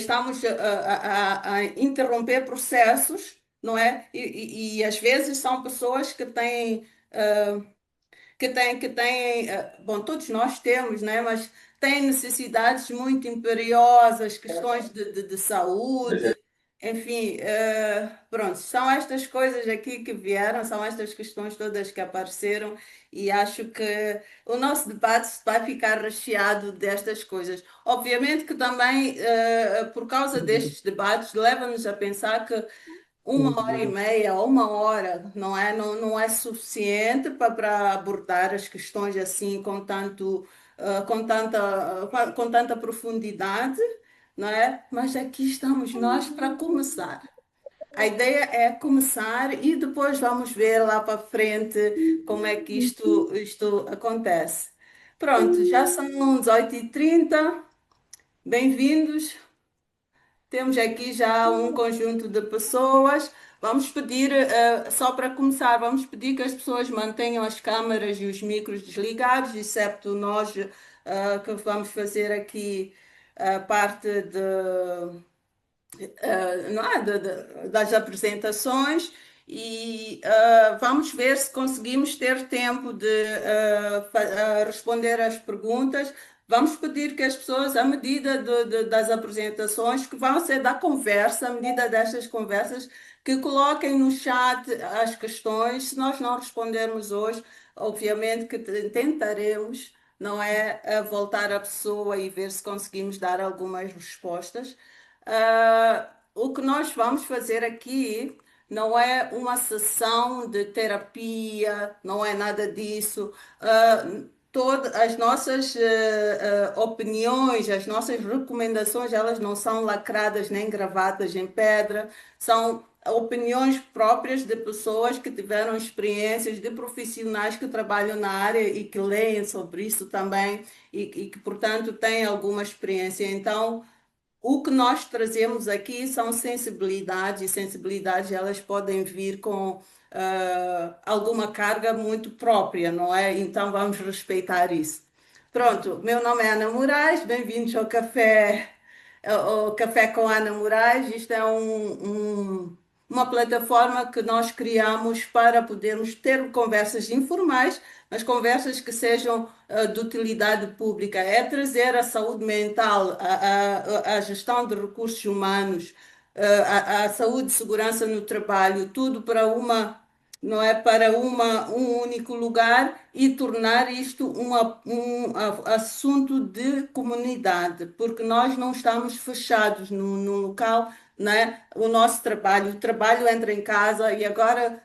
estamos a interromper processos, não é? E às vezes são pessoas que têm, bom, todos nós temos, né? Mas têm necessidades muito imperiosas, questões de saúde, enfim, pronto, são estas coisas aqui que vieram, são estas questões todas que apareceram e acho que o nosso debate vai ficar recheado destas coisas. Obviamente que também, por causa destes debates, leva-nos a pensar que 1 hora e meia ou 1 hora, não é? Não é suficiente para abordar as questões assim com tanta profundidade, não é? Mas aqui estamos nós para começar. A ideia é começar e depois vamos ver lá para frente como é que isto acontece. Pronto, já são 18h30. Bem-vindos. Temos aqui já um conjunto de pessoas. Vamos pedir, só para começar, vamos pedir que as pessoas mantenham as câmaras e os micros desligados, excepto nós, que vamos fazer aqui a parte não é, das apresentações e vamos ver se conseguimos ter tempo de responder às perguntas. Vamos pedir que as pessoas, à medida das apresentações, que vão ser da conversa, à medida destas conversas, que coloquem no chat as questões. Se nós não respondermos hoje, obviamente que tentaremos, não é, voltar à pessoa e ver se conseguimos dar algumas respostas. O que nós vamos fazer aqui não é uma sessão de terapia, não é nada disso. Todas as nossas opiniões, as nossas recomendações, elas não são lacradas nem gravadas em pedra, são opiniões próprias de pessoas que tiveram experiências, de profissionais que trabalham na área e que leem sobre isso também e que, portanto, têm alguma experiência. Então, o que nós trazemos aqui são sensibilidades, e sensibilidades elas podem vir com alguma carga muito própria, não é? Então vamos respeitar isso. Pronto, meu nome é Ana Moraes, bem-vindos ao Café com Ana Moraes. Isto é uma plataforma que nós criamos para podermos ter conversas informais, mas conversas que sejam de utilidade pública. É trazer a saúde mental, a gestão de recursos humanos, a saúde e segurança no trabalho, tudo para não é para um único lugar e tornar isto um assunto de comunidade, porque nós não estamos fechados num local, né? O trabalho entra em casa e agora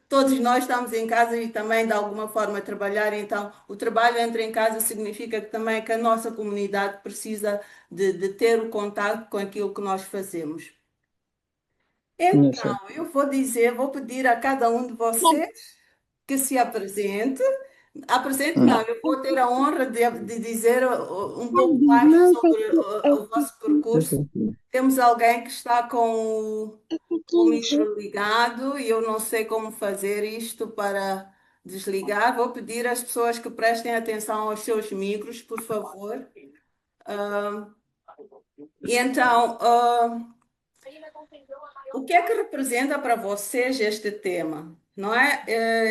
todos nós estamos em casa e também de alguma forma trabalhar, então o trabalho entra em casa significa que também que a nossa comunidade precisa de ter o contato com aquilo que nós fazemos. Não sei. Então, vou pedir a cada um de vocês que se apresente. Apresente, não, eu vou ter a honra de dizer um pouco mais sobre o vosso percurso. Temos alguém que está com o micro ligado e eu não sei como fazer isto para desligar. Vou pedir às pessoas que prestem atenção aos seus micros, por favor. E então, o que é que representa para vocês este tema? Não é?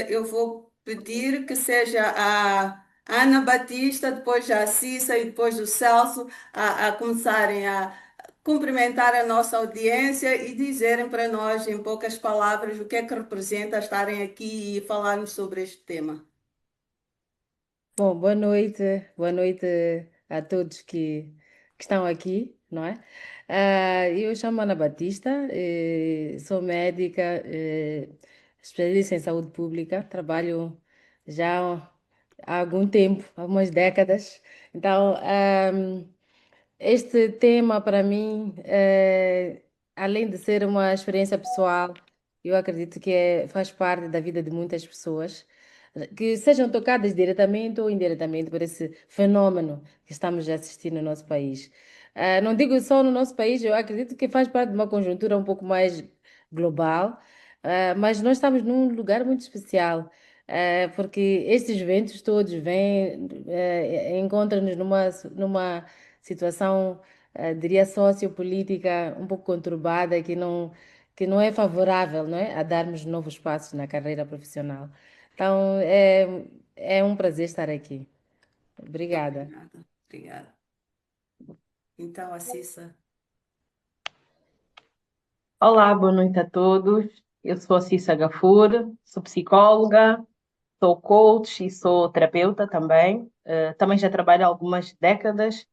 Eu vou pedir que seja a Ana Batista, depois a Cissa e depois o Celso a começarem a cumprimentar a nossa audiência e dizerem para nós, em poucas palavras, o que é que representa estarem aqui e falarmos sobre este tema. Bom, boa noite a todos que estão aqui, não é? Eu chamo Ana Batista, sou médica, especialista em saúde pública, trabalho já há algum tempo, há algumas décadas. Então, este tema para mim, além de ser uma experiência pessoal, eu acredito que faz parte da vida de muitas pessoas que sejam tocadas diretamente ou indiretamente por esse fenômeno que estamos a assistir no nosso país. Não digo só no nosso país, eu acredito que faz parte de uma conjuntura um pouco mais global, mas nós estamos num lugar muito especial. Porque estes eventos todos vêm, encontram-nos numa situação diria sociopolítica um pouco conturbada que não é favorável, não é, a darmos novos passos na carreira profissional. Então, é um prazer estar aqui. Obrigada. Obrigada, obrigada. Então, a Cissa. Olá, boa noite a todos. Eu sou a Cissa Gafur, sou psicóloga, sou coach e sou terapeuta também. Também já trabalho há algumas décadas,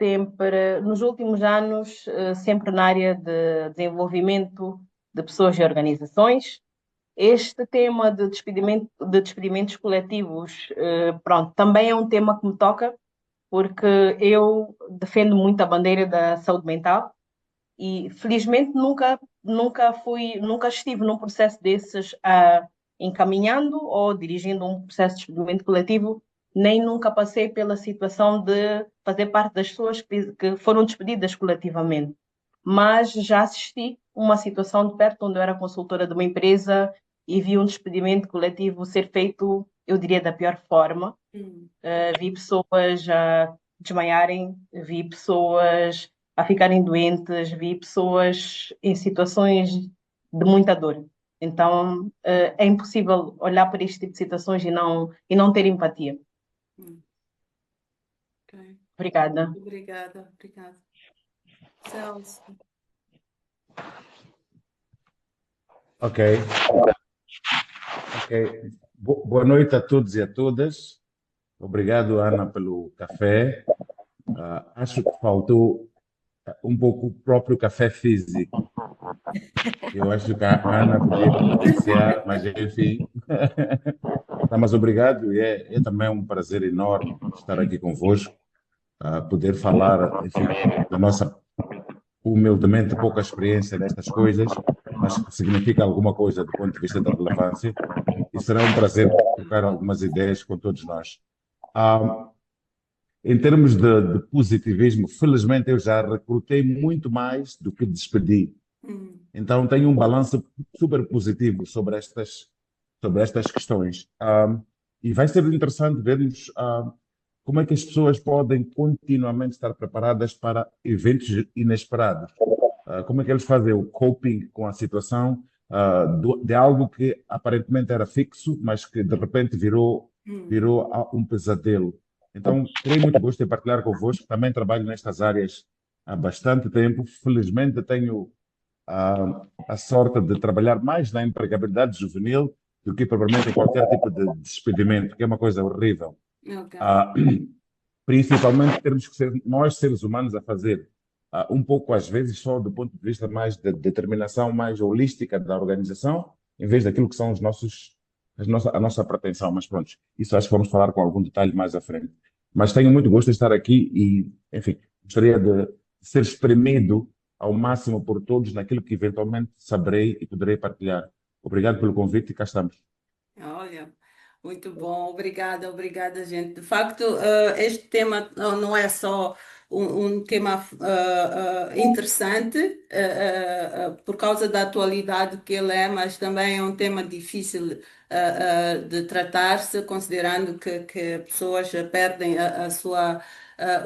sempre, nos últimos anos, sempre na área de desenvolvimento de pessoas e organizações. Este tema de despedimentos coletivos, pronto, também é um tema que me toca, porque eu defendo muito a bandeira da saúde mental e felizmente nunca estive num processo desses, encaminhando ou dirigindo um processo de despedimento coletivo, nem nunca passei pela situação de fazer parte das pessoas que foram despedidas coletivamente. Mas já assisti uma situação de perto onde eu era consultora de uma empresa e vi um despedimento coletivo ser feito, eu diria, da pior forma. Vi pessoas a desmaiarem, vi pessoas a ficarem doentes, vi pessoas em situações de muita dor. Então, é impossível olhar para este tipo de situações e não ter empatia. Hum, ok. Obrigada. Obrigada, obrigada. Celso. Ok, ok. Boa noite a todos e a todas. Obrigado, Ana, pelo café. Acho que faltou um pouco o próprio café físico. Eu acho que a Ana podia providenciar, mas enfim. Tá, mas obrigado, e é também um prazer enorme estar aqui convosco, poder falar, enfim, da nossa humildemente pouca experiência nestas coisas, mas que significa alguma coisa do ponto de vista da relevância. E será um prazer trocar algumas ideias com todos nós. Ah, em termos de positivismo, felizmente eu já recrutei muito mais do que despedi. Hum, Então tenho um balanço super positivo sobre estas questões. E vai ser interessante vermos como é que as pessoas podem continuamente estar preparadas para eventos inesperados. Como é que eles fazem o coping com a situação de algo que aparentemente era fixo, mas que de repente hum, virou um pesadelo. Então, terei muito gosto em partilhar convosco. Também trabalho nestas áreas há bastante tempo. Felizmente, tenho a sorte de trabalhar mais na empregabilidade juvenil do que propriamente em qualquer tipo de despedimento, que é uma coisa horrível. ok. Ah, Principalmente termos que ser nós, seres humanos, a fazer um pouco, às vezes, só do ponto de vista mais de determinação mais holística da organização, em vez daquilo que são a nossa pretensão. Mas pronto, isso acho que vamos falar com algum detalhe mais à frente. Mas tenho muito gosto de estar aqui e, enfim, gostaria de ser espremido ao máximo por todos naquilo que eventualmente saberei e poderei partilhar. Obrigado pelo convite e cá estamos. Olha, muito bom, obrigada, obrigada, gente. De facto, este tema não é só um tema interessante, por causa da atualidade que ele é, mas também é um tema difícil de tratar-se, considerando que pessoas perdem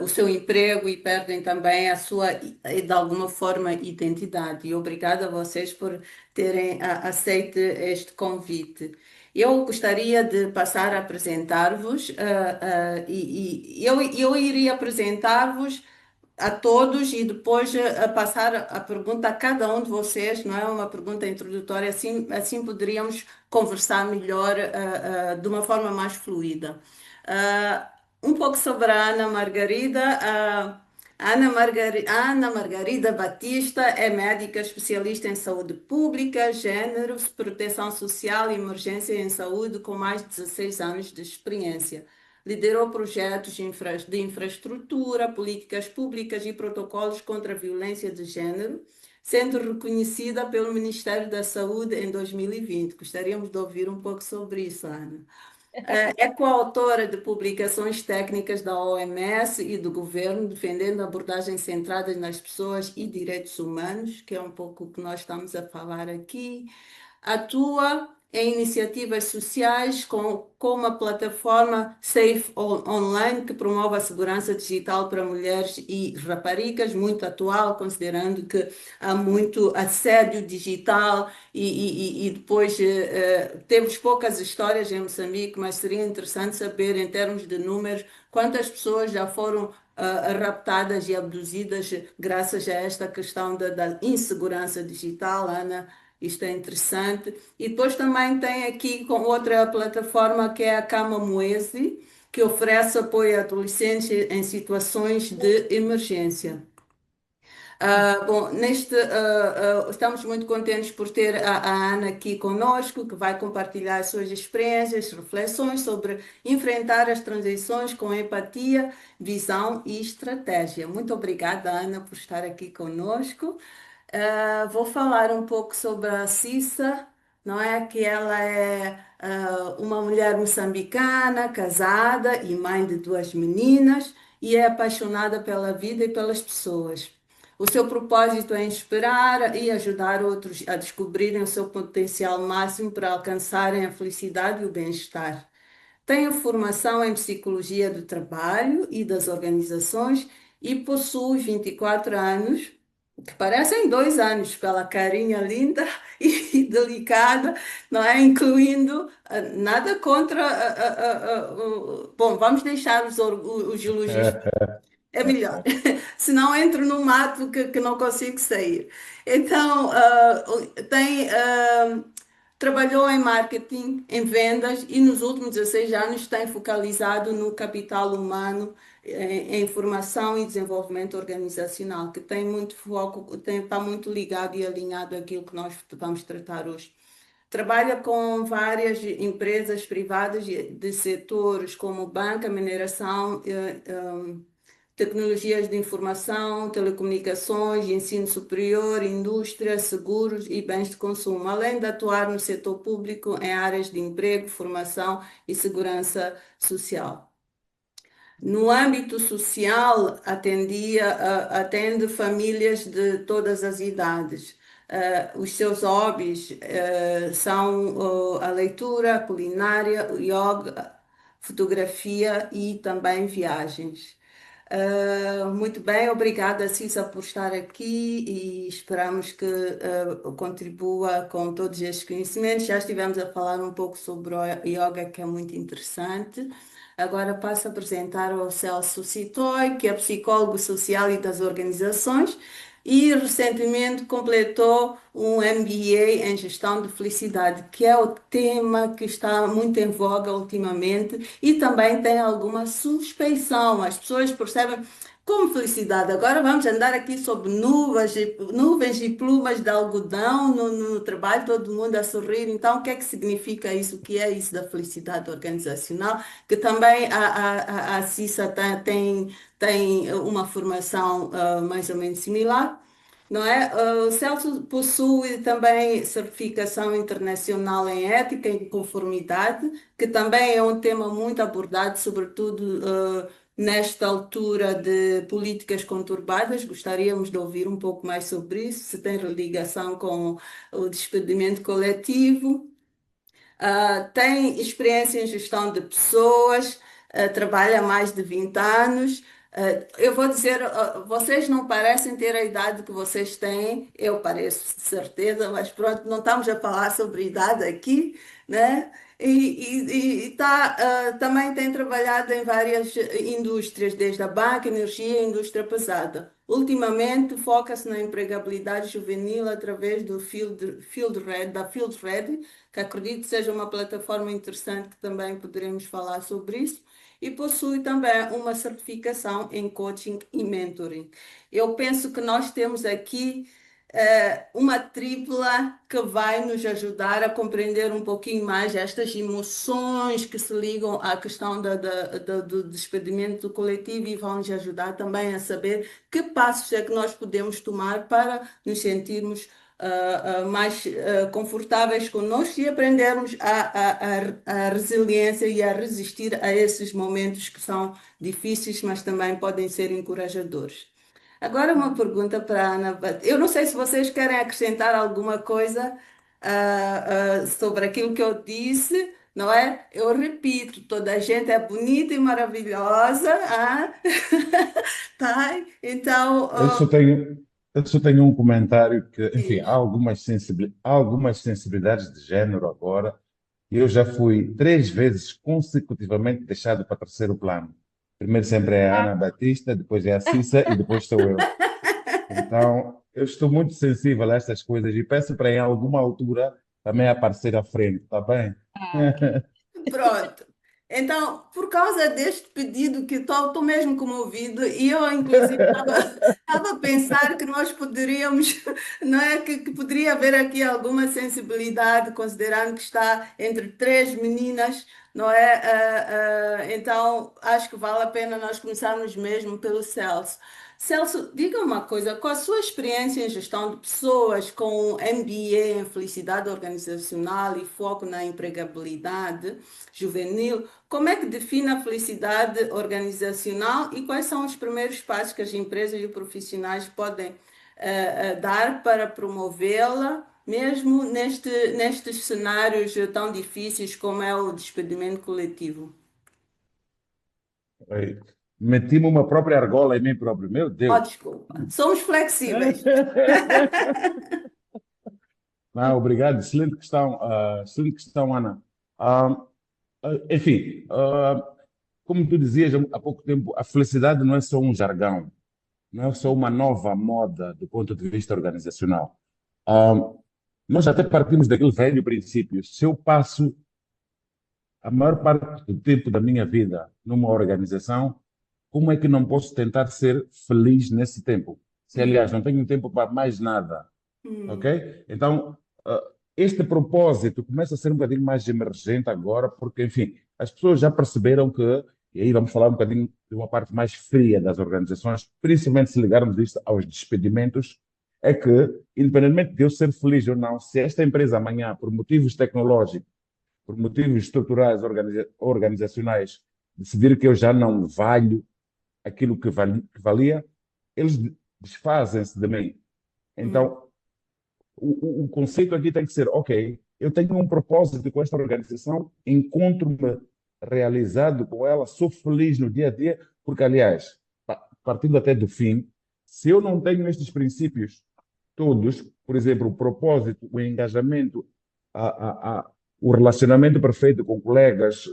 o seu emprego e perdem também a sua, de alguma forma, identidade. E obrigada a vocês por terem aceito este convite. Eu gostaria de passar a apresentar-vos, eu iria apresentar-vos a todos e depois a passar a pergunta a cada um de vocês, não é uma pergunta introdutória, assim poderíamos conversar melhor, de uma forma mais fluida. Um pouco sobre a Ana Margarida. A Ana Margarida Batista é médica especialista em saúde pública, gênero, proteção social e emergência em saúde, com mais de 16 anos de experiência. Liderou projetos de infraestrutura, políticas públicas e protocolos contra a violência de gênero, sendo reconhecida pelo Ministério da Saúde em 2020. Gostaríamos de ouvir um pouco sobre isso, Ana. É coautora de publicações técnicas da OMS e do governo, defendendo abordagens centradas nas pessoas e direitos humanos, que é um pouco o que nós estamos a falar aqui. Atua em iniciativas sociais com uma plataforma Safe Online que promove a segurança digital para mulheres e raparigas, muito atual, considerando que há muito assédio digital e depois temos poucas histórias em Moçambique, mas seria interessante saber, em termos de números, quantas pessoas já foram raptadas e abduzidas graças a esta questão da insegurança digital, Ana. Isto é interessante. E depois também tem aqui com outra plataforma que é a Cama Moese, que oferece apoio a adolescentes em situações de emergência. Bom, estamos muito contentes por ter a Ana aqui conosco, que vai compartilhar as suas experiências, reflexões sobre enfrentar as transições com empatia, visão e estratégia. Muito obrigada, Ana, por estar aqui conosco. Vou falar um pouco sobre a Cissa, não é? Que ela é uma mulher moçambicana, casada e mãe de duas meninas e é apaixonada pela vida e pelas pessoas. O seu propósito é inspirar e ajudar outros a descobrirem o seu potencial máximo para alcançarem a felicidade e o bem-estar. Tem formação em psicologia do trabalho e das organizações e possui 24 anos, que parecem 2 anos pela carinha linda e delicada, não é? Incluindo nada contra. Bom, vamos deixar os elogios. É melhor, senão entro num mato que não consigo sair. Então, trabalhou em marketing, em vendas e nos últimos 16 anos tem focalizado no capital humano, em formação e desenvolvimento organizacional, que tem muito foco, está muito ligado e alinhado àquilo que nós vamos tratar hoje. Trabalha com várias empresas privadas de setores como banca, mineração, tecnologias de informação, telecomunicações, ensino superior, indústria, seguros e bens de consumo, além de atuar no setor público em áreas de emprego, formação e segurança social. No âmbito social, atende famílias de todas as idades. Os seus hobbies são a leitura, a culinária, o yoga, fotografia e também viagens. Muito bem, obrigada, Cissa, por estar aqui e esperamos que contribua com todos estes conhecimentos. Já estivemos a falar um pouco sobre o yoga, que é muito interessante. Agora passo a apresentar o Celso Citoy, que é psicólogo social e das organizações, e recentemente completou um MBA em gestão de felicidade, que é o tema que está muito em voga ultimamente e também tem alguma suspeição. As pessoas percebem como felicidade. Agora vamos andar aqui sob nuvens e plumas de algodão no trabalho, todo mundo a sorrir. Então, o que é que significa isso? O que é isso da felicidade organizacional? Que também a CISA tem uma formação mais ou menos similar. Não é? O Celso possui também certificação internacional em ética e conformidade, que também é um tema muito abordado, sobretudo nesta altura de políticas conturbadas. Gostaríamos de ouvir um pouco mais sobre isso, se tem ligação com o despedimento coletivo. Tem experiência em gestão de pessoas, trabalha há mais de 20 anos. Eu vou dizer, vocês não parecem ter a idade que vocês têm, eu pareço de certeza, mas pronto, não estamos a falar sobre idade aqui, né? Também tem trabalhado em várias indústrias, desde a banca, energia e indústria pesada. Ultimamente, foca-se na empregabilidade juvenil através do da Field Red, que acredito que seja uma plataforma interessante que também poderemos falar sobre isso, e possui também uma certificação em coaching e mentoring. Eu penso que nós temos aqui uma tripla que vai nos ajudar a compreender um pouquinho mais estas emoções que se ligam à questão do despedimento coletivo e vão nos ajudar também a saber que passos é que nós podemos tomar para nos sentirmos mais confortáveis conosco e aprendermos a resiliência e a resistir a esses momentos que são difíceis, mas também podem ser encorajadores. Agora uma pergunta para a Ana. Eu não sei se vocês querem acrescentar alguma coisa sobre aquilo que eu disse, não é? Eu repito, toda a gente é bonita e maravilhosa, tá? Então, Eu só tenho, eu só tenho um comentário que, enfim, diz. há algumas sensibilidades de género agora. E eu já fui 3 vezes consecutivamente deixado para terceiro plano. Primeiro sempre é a Ana Batista, depois é a Cissa e depois sou eu. Então, eu estou muito sensível a estas coisas e peço para em alguma altura também aparecer à frente, tá bem? Ok. Pronto. Então, por causa deste pedido que estou mesmo comovido, e eu, inclusive, estava a pensar que nós poderíamos, não é? Que poderia haver aqui alguma sensibilidade, considerando que está entre três meninas, não é? Então, acho que vale a pena nós começarmos mesmo pelo Celso. Celso, diga uma coisa, com a sua experiência em gestão de pessoas, com MBA em felicidade organizacional e foco na empregabilidade juvenil, como é que define a felicidade organizacional e quais são os primeiros passos que as empresas e profissionais podem dar para promovê-la, mesmo nestes cenários tão difíceis como é o despedimento coletivo? Oi. Meti-me uma própria argola em mim próprio, meu Oh, Deus. desculpa, somos flexíveis. Não, obrigado, excelente questão, Ana. Ah, enfim, como tu dizias há pouco tempo, a felicidade não é só um jargão, não é só uma nova moda do ponto de vista organizacional. Ah, nós até partimos daquele velho princípio. Se eu passo a maior parte do tempo da minha vida numa organização, como é que não posso tentar ser feliz nesse tempo? Se, aliás, não tenho tempo para mais nada, Hum, ok? Então, este propósito começa a ser um bocadinho mais emergente agora, porque, enfim, as pessoas já perceberam que, e aí vamos falar um bocadinho de uma parte mais fria das organizações, principalmente se ligarmos isto aos despedimentos, é que, independentemente de eu ser feliz ou não, se esta empresa amanhã, por motivos tecnológicos, por motivos estruturais, organizacionais, decidir que eu já não valho aquilo que valia, eles desfazem-se de mim. hum, Então, o conceito aqui tem que ser, ok, eu tenho um propósito com esta organização, encontro-me realizado com ela, sou feliz no dia a dia, porque, aliás, partindo até do fim, se eu não tenho estes princípios todos, por exemplo, o propósito, o engajamento, a, o relacionamento perfeito com colegas,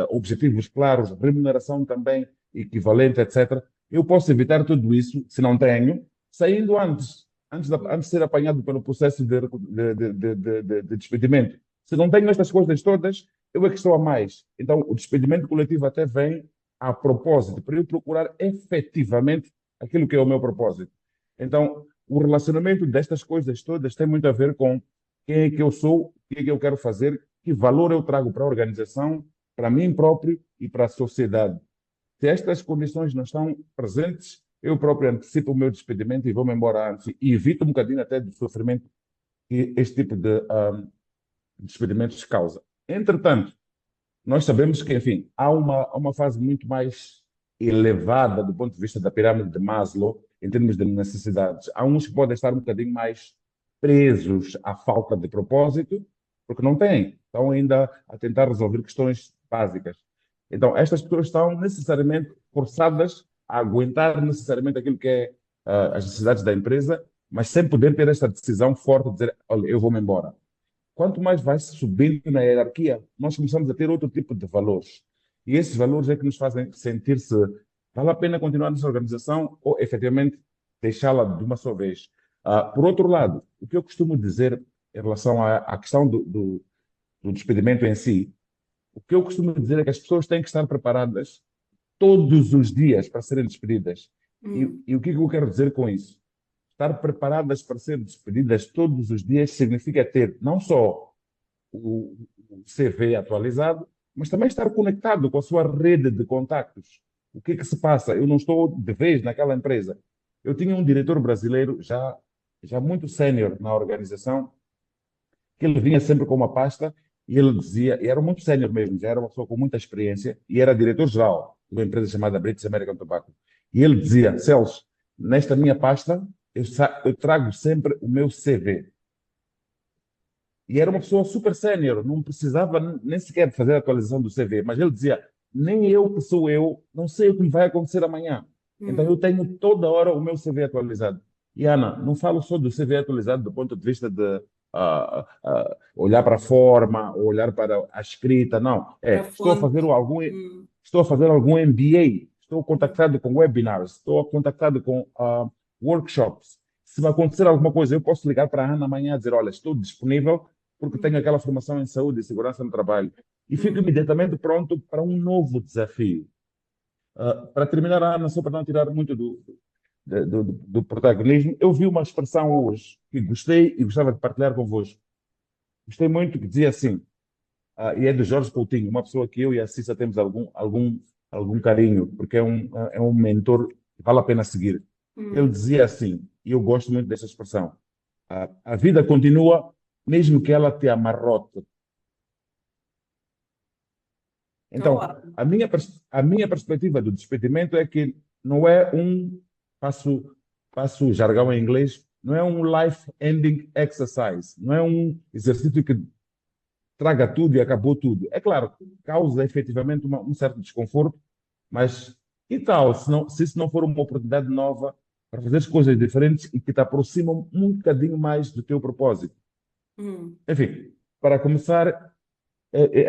objetivos claros, remuneração também equivalente, etc., eu posso evitar tudo isso, se não tenho, saindo antes de ser apanhado pelo processo de despedimento. Se não tenho estas coisas todas, eu é que estou a mais. Então, o despedimento coletivo até vem a propósito, para eu procurar efetivamente aquilo que é o meu propósito. Então, o relacionamento destas coisas todas tem muito a ver com quem é que eu sou, o que é que eu quero fazer, que valor eu trago para a organização, para mim próprio e para a sociedade. Se estas condições não estão presentes, eu próprio antecipo o meu despedimento e vou-me embora antes. E evito um bocadinho até do sofrimento que este tipo de despedimentos causa. Entretanto, nós sabemos que, enfim, há uma fase muito mais elevada do ponto de vista da pirâmide de Maslow, em termos de necessidades. Há uns que podem estar um bocadinho mais presos à falta de propósito, porque não têm, estão ainda a tentar resolver questões básicas. Então, estas pessoas estão necessariamente forçadas a aguentar necessariamente aquilo que é as necessidades da empresa, mas sem poder ter esta decisão forte de dizer, olha, eu vou-me embora. Quanto mais vai subindo na hierarquia, nós começamos a ter outro tipo de valores. E esses valores é que nos fazem sentir se vale a pena continuar nessa organização ou efetivamente deixá-la de uma só vez. Por outro lado, o que eu costumo dizer em relação à questão do despedimento em si, o que eu costumo dizer é que as pessoas têm que estar preparadas todos os dias para serem despedidas. hum, E o que é que eu quero dizer com isso? Estar preparadas para ser despedidas todos os dias significa ter não só o CV atualizado, mas também estar conectado com a sua rede de contactos. O que é que se passa? Eu não estou de vez naquela empresa. Eu tinha um diretor brasileiro já muito sénior na organização, que ele vinha sempre com uma pasta e ele dizia, e era muito sénior mesmo, já era uma pessoa com muita experiência, e era diretor-geral de uma empresa chamada British American Tobacco. E ele dizia, Celso, nesta minha pasta, eu trago sempre o meu CV. E era uma pessoa super sénior, não precisava nem sequer fazer a atualização do CV, mas ele dizia: nem eu que sou eu, não sei o que me vai acontecer amanhã. Então eu Hum, tenho toda hora o meu CV atualizado. E Ana, não falo só do CV atualizado do ponto de vista de olhar para a forma, ou olhar para a escrita, não. para a fonte. Hum, Estou a fazer algum MBA, estou hum, contactado com webinars, estou contactado com workshops. Se me acontecer alguma coisa, eu posso ligar para a Ana amanhã e dizer: olha, estou disponível porque tenho hum, aquela formação em saúde e segurança no trabalho. E fico hum. imediatamente pronto para um novo desafio. Para terminar, Ana, só para não tirar muito do protagonismo, eu vi uma expressão hoje que gostei e gostava de partilhar convosco. Gostei muito, que dizia assim, e é do Jorge Coutinho, uma pessoa que eu e a Cissa temos algum carinho, porque é um mentor que vale a pena seguir. Ele Hum. dizia assim, e eu gosto muito dessa expressão: a vida continua mesmo que ela te amarrote. Oh, Então, uau. a minha perspectiva do despedimento é que não é passo o jargão em inglês, não é um life-ending exercise, não é um exercício que traga tudo e acabou tudo. É claro, causa efetivamente um certo desconforto, mas e tal se isso não for uma oportunidade nova para fazer coisas diferentes e que te aproximam um bocadinho mais do teu propósito? Hum. Enfim, para começar,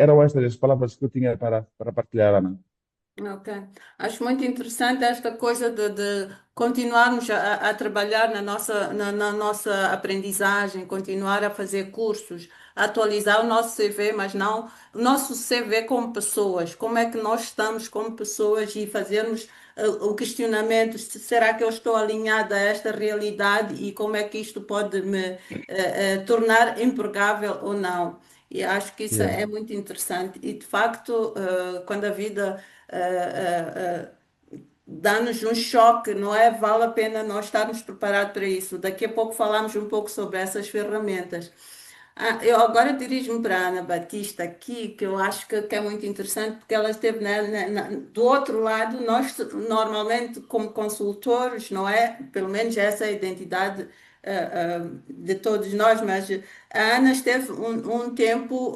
eram estas as palavras que eu tinha para partilhar, Ana. Ok. Acho muito interessante esta coisa de continuarmos a trabalhar na nossa aprendizagem, continuar a fazer cursos, a atualizar o nosso CV, mas não o nosso CV como pessoas. Como é que nós estamos como pessoas e fazermos o questionamento: será que eu estou alinhada a esta realidade e como é que isto pode me tornar empregável ou não? E acho que isso Yeah. é muito interessante. E, de facto, quando a vida dá-nos um choque, não é? Vale a pena nós estarmos preparados para isso. Daqui a pouco falamos um pouco sobre essas ferramentas. Eu agora dirijo-me para a Ana Batista aqui, que eu acho que é muito interessante, porque ela esteve do outro lado. Nós, normalmente, como consultores, não é? Pelo menos essa é a identidade de todos nós, mas a Ana esteve um tempo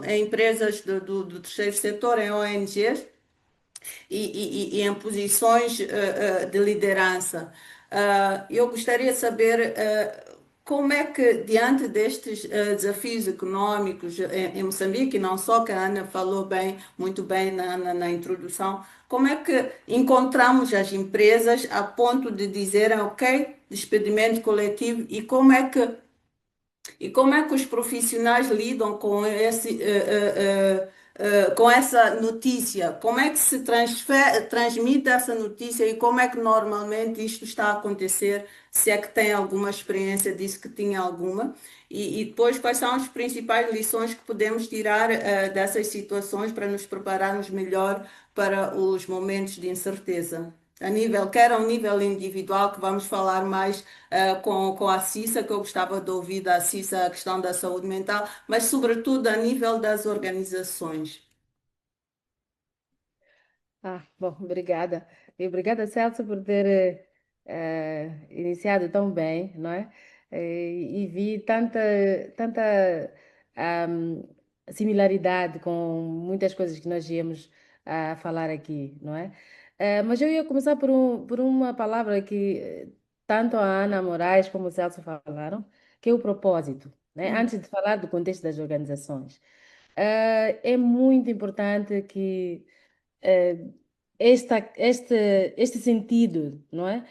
em empresas do terceiro setor, em ONGs, e em posições de liderança. Eu gostaria de saber como é que, diante destes desafios económicos em Moçambique, e não só, que a Ana falou bem, muito bem na introdução, como é que encontramos as empresas a ponto de dizerem: ok, despedimento coletivo, e como é que os profissionais lidam com com essa notícia? Como é que se transmite essa notícia e como é que normalmente isto está a acontecer? Se é que tem alguma experiência disso, que tinha alguma? E depois, quais são as principais lições que podemos tirar dessas situações para nos prepararmos melhor para os momentos de incerteza? Quer a um nível individual, que vamos falar mais com a Cissa, que eu gostava de ouvir da Cissa a questão da saúde mental, mas sobretudo a nível das organizações. Bom, obrigada. E obrigada, Celso, por ter iniciado tão bem, não é? E vi tanta ahm, similaridade com muitas coisas que nós íamos a falar aqui, não é? Mas eu ia começar por uma palavra que tanto a Ana Moraes como o Celso falaram, que é o propósito, né? Hum, Antes de falar do contexto das organizações. É muito importante que eh, este sentido, não é?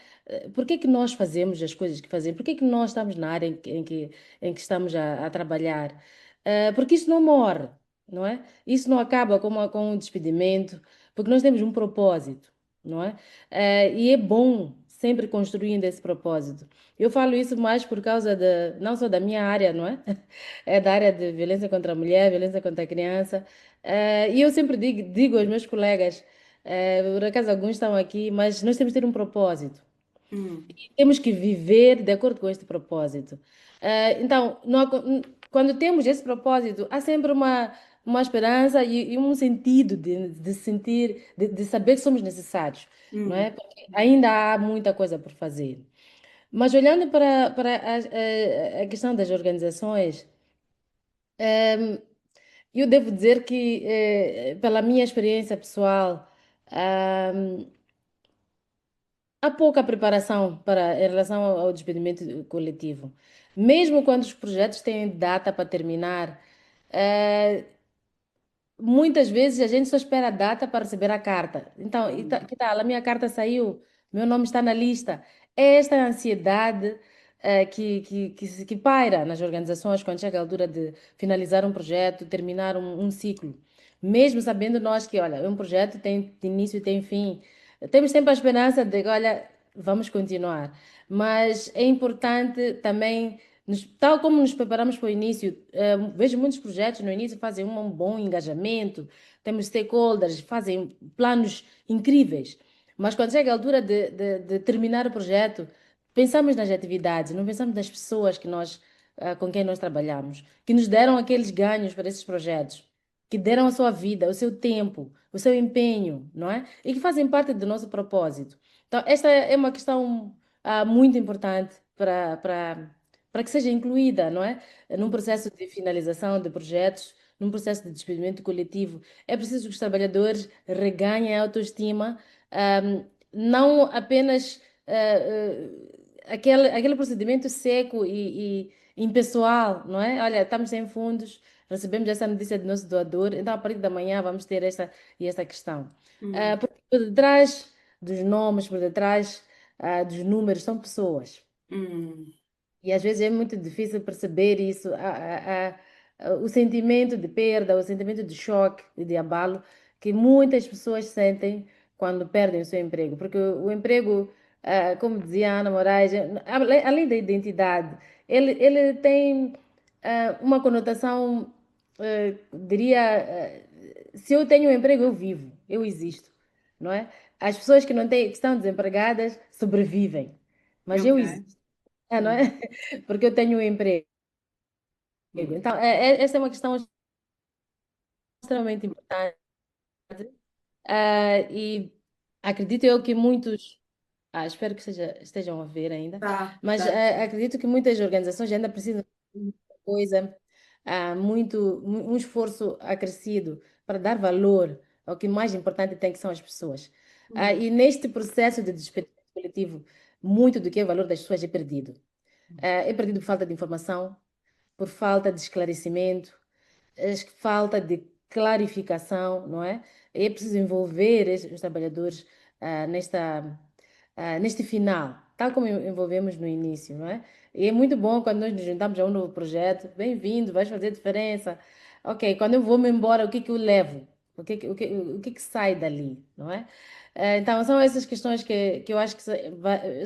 Por que que nós fazemos as coisas que fazemos? Por que que nós estamos na área em que estamos a trabalhar? Porque isso não morre, não é? Isso não acaba com um despedimento, porque nós temos um propósito, não é? E é bom sempre construindo esse propósito. Eu falo isso mais por causa não só da minha área, não é? É da área de violência contra a mulher, violência contra a criança. E eu sempre digo aos meus colegas, por acaso alguns estão aqui, mas nós temos que ter um propósito. hum, E temos que viver de acordo com este propósito. Então, quando temos esse propósito, há sempre uma esperança e um sentido de sentir, de saber que somos necessários, não é? hum, Porque ainda há muita coisa por fazer. Mas olhando para a questão das organizações, Ehm, eu devo dizer que, pela minha experiência pessoal, há pouca preparação em relação ao despedimento coletivo. Mesmo quando os projetos têm data para terminar, eh, muitas vezes a gente só espera a data para receber a carta. Então, que tal? A minha carta saiu, meu nome está na lista. É esta ansiedade que paira nas organizações quando chega a altura de finalizar um projeto, terminar um ciclo. Mesmo sabendo nós que, olha, um projeto tem início e tem fim, temos sempre a esperança de, olha, vamos continuar. Mas é importante também tal como nos preparamos para o início, vejo muitos projetos no início fazem um bom engajamento, temos stakeholders, fazem planos incríveis, mas quando chega a altura de terminar o projeto, pensamos nas atividades, não pensamos nas pessoas com quem nós trabalhamos, que nos deram aqueles ganhos para esses projetos, que deram a sua vida, o seu tempo, o seu empenho, não é? E que fazem parte do nosso propósito. Então, esta é uma questão muito importante para que seja incluída, não é? Num processo de finalização de projetos, num processo de despedimento coletivo. É preciso que os trabalhadores reganhem a autoestima, não apenas aquele procedimento seco e impessoal, não é? Olha, estamos sem fundos, recebemos essa notícia do nosso doador, então a partir da manhã vamos ter esta questão. Porque por detrás dos nomes, por detrás dos números, são pessoas. Hum, E às vezes é muito difícil perceber isso, o sentimento de perda, o sentimento de choque e de abalo que muitas pessoas sentem quando perdem o seu emprego. Porque o emprego, como dizia a Ana Moraes, além da identidade, ele tem uma conotação, diria, se eu tenho um emprego, eu vivo, eu existo, não é? As pessoas que não têm, que estão desempregadas sobrevivem, mas eu ok. existo. Não Hum, é? Porque eu tenho um emprego. hum. Então, essa é uma questão extremamente importante. E acredito eu que muitos, espero que estejam a ver ainda, Tá, mas tá. acredito que muitas organizações ainda precisam de muita coisa, um esforço acrescido para dar valor ao que mais importante tem, que são as pessoas. Hum, E neste processo de despedimento coletivo, muito do que é o valor das pessoas é perdido. É perdido por falta de informação, por falta de esclarecimento, falta de clarificação, não é? É preciso envolver os trabalhadores neste final, tal como envolvemos no início, não é? E é muito bom quando nós nos juntamos a um novo projeto. Bem-vindo, vais fazer diferença. Ok, quando eu vou-me embora, o que que eu levo? O que que sai dali, não é? Então, são essas questões que eu acho que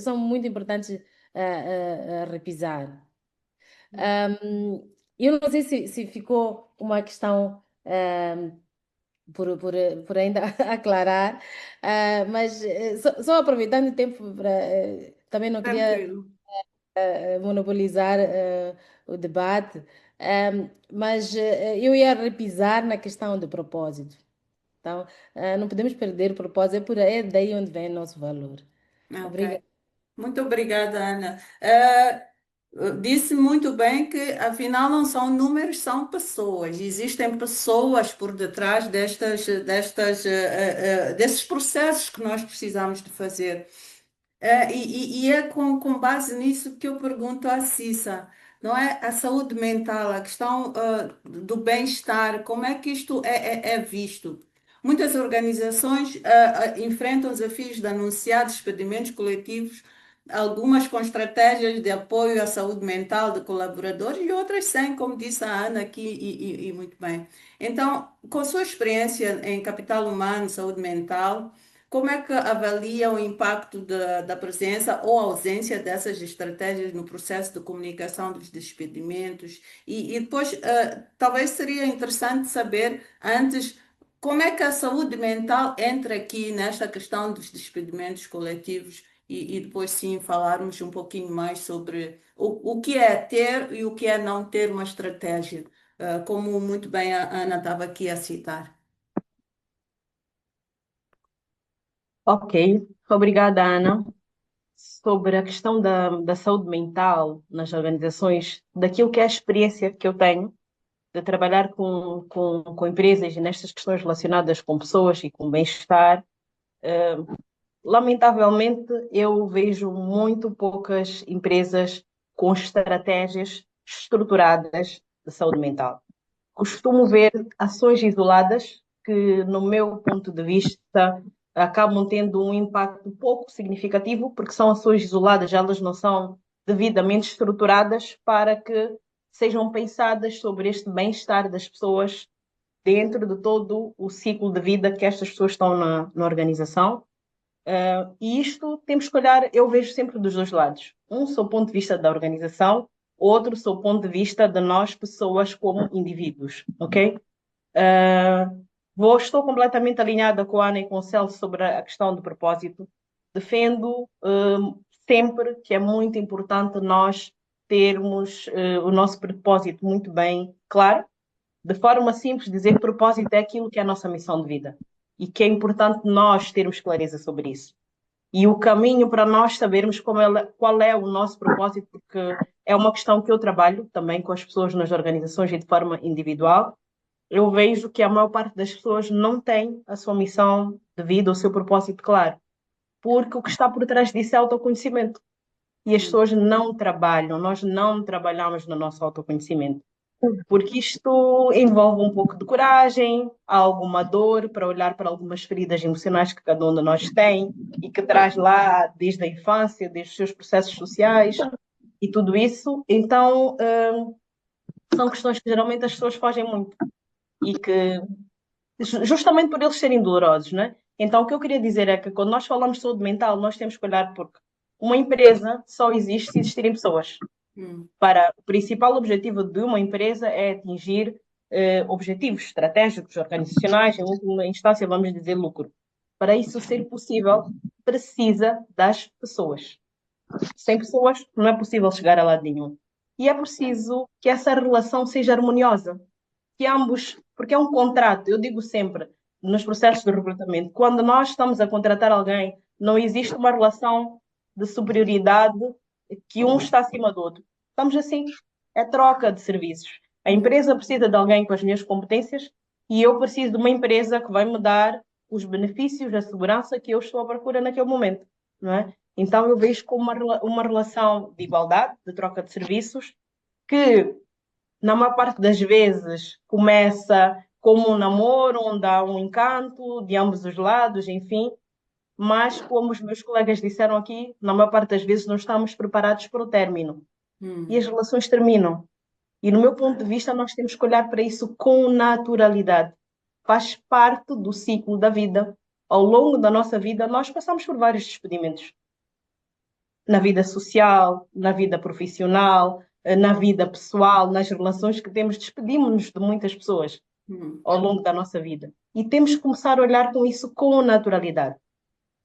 são muito importantes a repisar. Eu não sei se ficou uma questão por ainda aclarar, mas só aproveitando o tempo para também não queria tranquilo. monopolizar o debate, mas eu ia repisar na questão do propósito. Então, não podemos perder o propósito, é daí onde vem o nosso valor. Ok. Obrigada. Muito obrigada, Ana. Disse muito bem que, afinal, não são números, são pessoas. Existem pessoas por detrás desses processos que nós precisamos de fazer. E é com base nisso que eu pergunto à Cissa, não é? A saúde mental, a questão, do bem-estar, como é que isto é visto? Muitas organizações, enfrentam desafios de anunciar despedimentos coletivos, algumas com estratégias de apoio à saúde mental de colaboradores e outras sem, como disse a Ana aqui, e muito bem. Então, com a sua experiência em capital humano, saúde mental, como é que avalia o impacto da presença ou ausência dessas estratégias no processo de comunicação dos despedimentos? E depois, talvez seria interessante saber antes como é que a saúde mental entra aqui nesta questão dos despedimentos coletivos e depois sim falarmos um pouquinho mais sobre o que é ter e o que é não ter uma estratégia, como muito bem a Ana estava aqui a citar. Ok, obrigada, Ana. Sobre a questão da saúde mental nas organizações, daquilo que é a experiência que eu tenho, de trabalhar com empresas e nestas questões relacionadas com pessoas e com bem-estar, lamentavelmente, eu vejo muito poucas empresas com estratégias estruturadas de saúde mental. Costumo ver ações isoladas que, no meu ponto de vista, acabam tendo um impacto pouco significativo, porque são ações isoladas, elas não são devidamente estruturadas para que sejam pensadas sobre este bem-estar das pessoas dentro de todo o ciclo de vida que estas pessoas estão na organização. E isto temos que olhar, eu vejo sempre dos dois lados. Um, sob o ponto de vista da organização, outro, sob o ponto de vista de nós, pessoas, como indivíduos, ok? Estou completamente alinhada com a Ana e com o Celso sobre a questão do propósito. Defendo sempre que é muito importante nós termos o nosso propósito muito bem claro, de forma simples, dizer que propósito é aquilo que é a nossa missão de vida e que é importante nós termos clareza sobre isso. E o caminho para nós sabermos qual é o nosso propósito, porque é uma questão que eu trabalho também com as pessoas nas organizações e de forma individual. Eu vejo que a maior parte das pessoas não tem a sua missão de vida, o seu propósito claro, porque o que está por trás disso é autoconhecimento. E as pessoas não trabalham, nós não trabalhamos no nosso autoconhecimento. Porque isto envolve um pouco de coragem, alguma dor para olhar para algumas feridas emocionais que cada um de nós tem e que traz lá desde a infância, desde os seus processos sociais e tudo isso. Então, são questões que geralmente as pessoas fogem muito e que, justamente por eles serem dolorosos, né? Então, o que eu queria dizer é que quando nós falamos de saúde mental, nós temos que olhar porque uma empresa só existe se existirem pessoas. Para o principal objetivo de uma empresa é atingir objetivos estratégicos, organizacionais, em última instância, vamos dizer, lucro. Para isso ser possível, precisa das pessoas. Sem pessoas, não é possível chegar a lado nenhum. E é preciso que essa relação seja harmoniosa. Que ambos, porque é um contrato, eu digo sempre, nos processos de recrutamento, quando nós estamos a contratar alguém, não existe uma relação de superioridade que um está acima do outro. Estamos assim, é troca de serviços. A empresa precisa de alguém com as minhas competências e eu preciso de uma empresa que vai me dar os benefícios, a segurança que eu estou à procura naquele momento, não é? Então eu vejo como uma relação de igualdade, de troca de serviços, que na maior parte das vezes começa como um namoro, onde há um encanto de ambos os lados, enfim, mas como os meus colegas disseram aqui, na maior parte das vezes não estamos preparados para o término. E as relações terminam. E no meu ponto de vista, nós temos que olhar para isso com naturalidade. Faz parte do ciclo da vida. Ao longo da nossa vida, nós passamos por vários despedimentos. Na vida social, na vida profissional, na vida pessoal, nas relações que temos, despedimos-nos de muitas pessoas ao longo da nossa vida. E temos que começar a olhar com isso com naturalidade.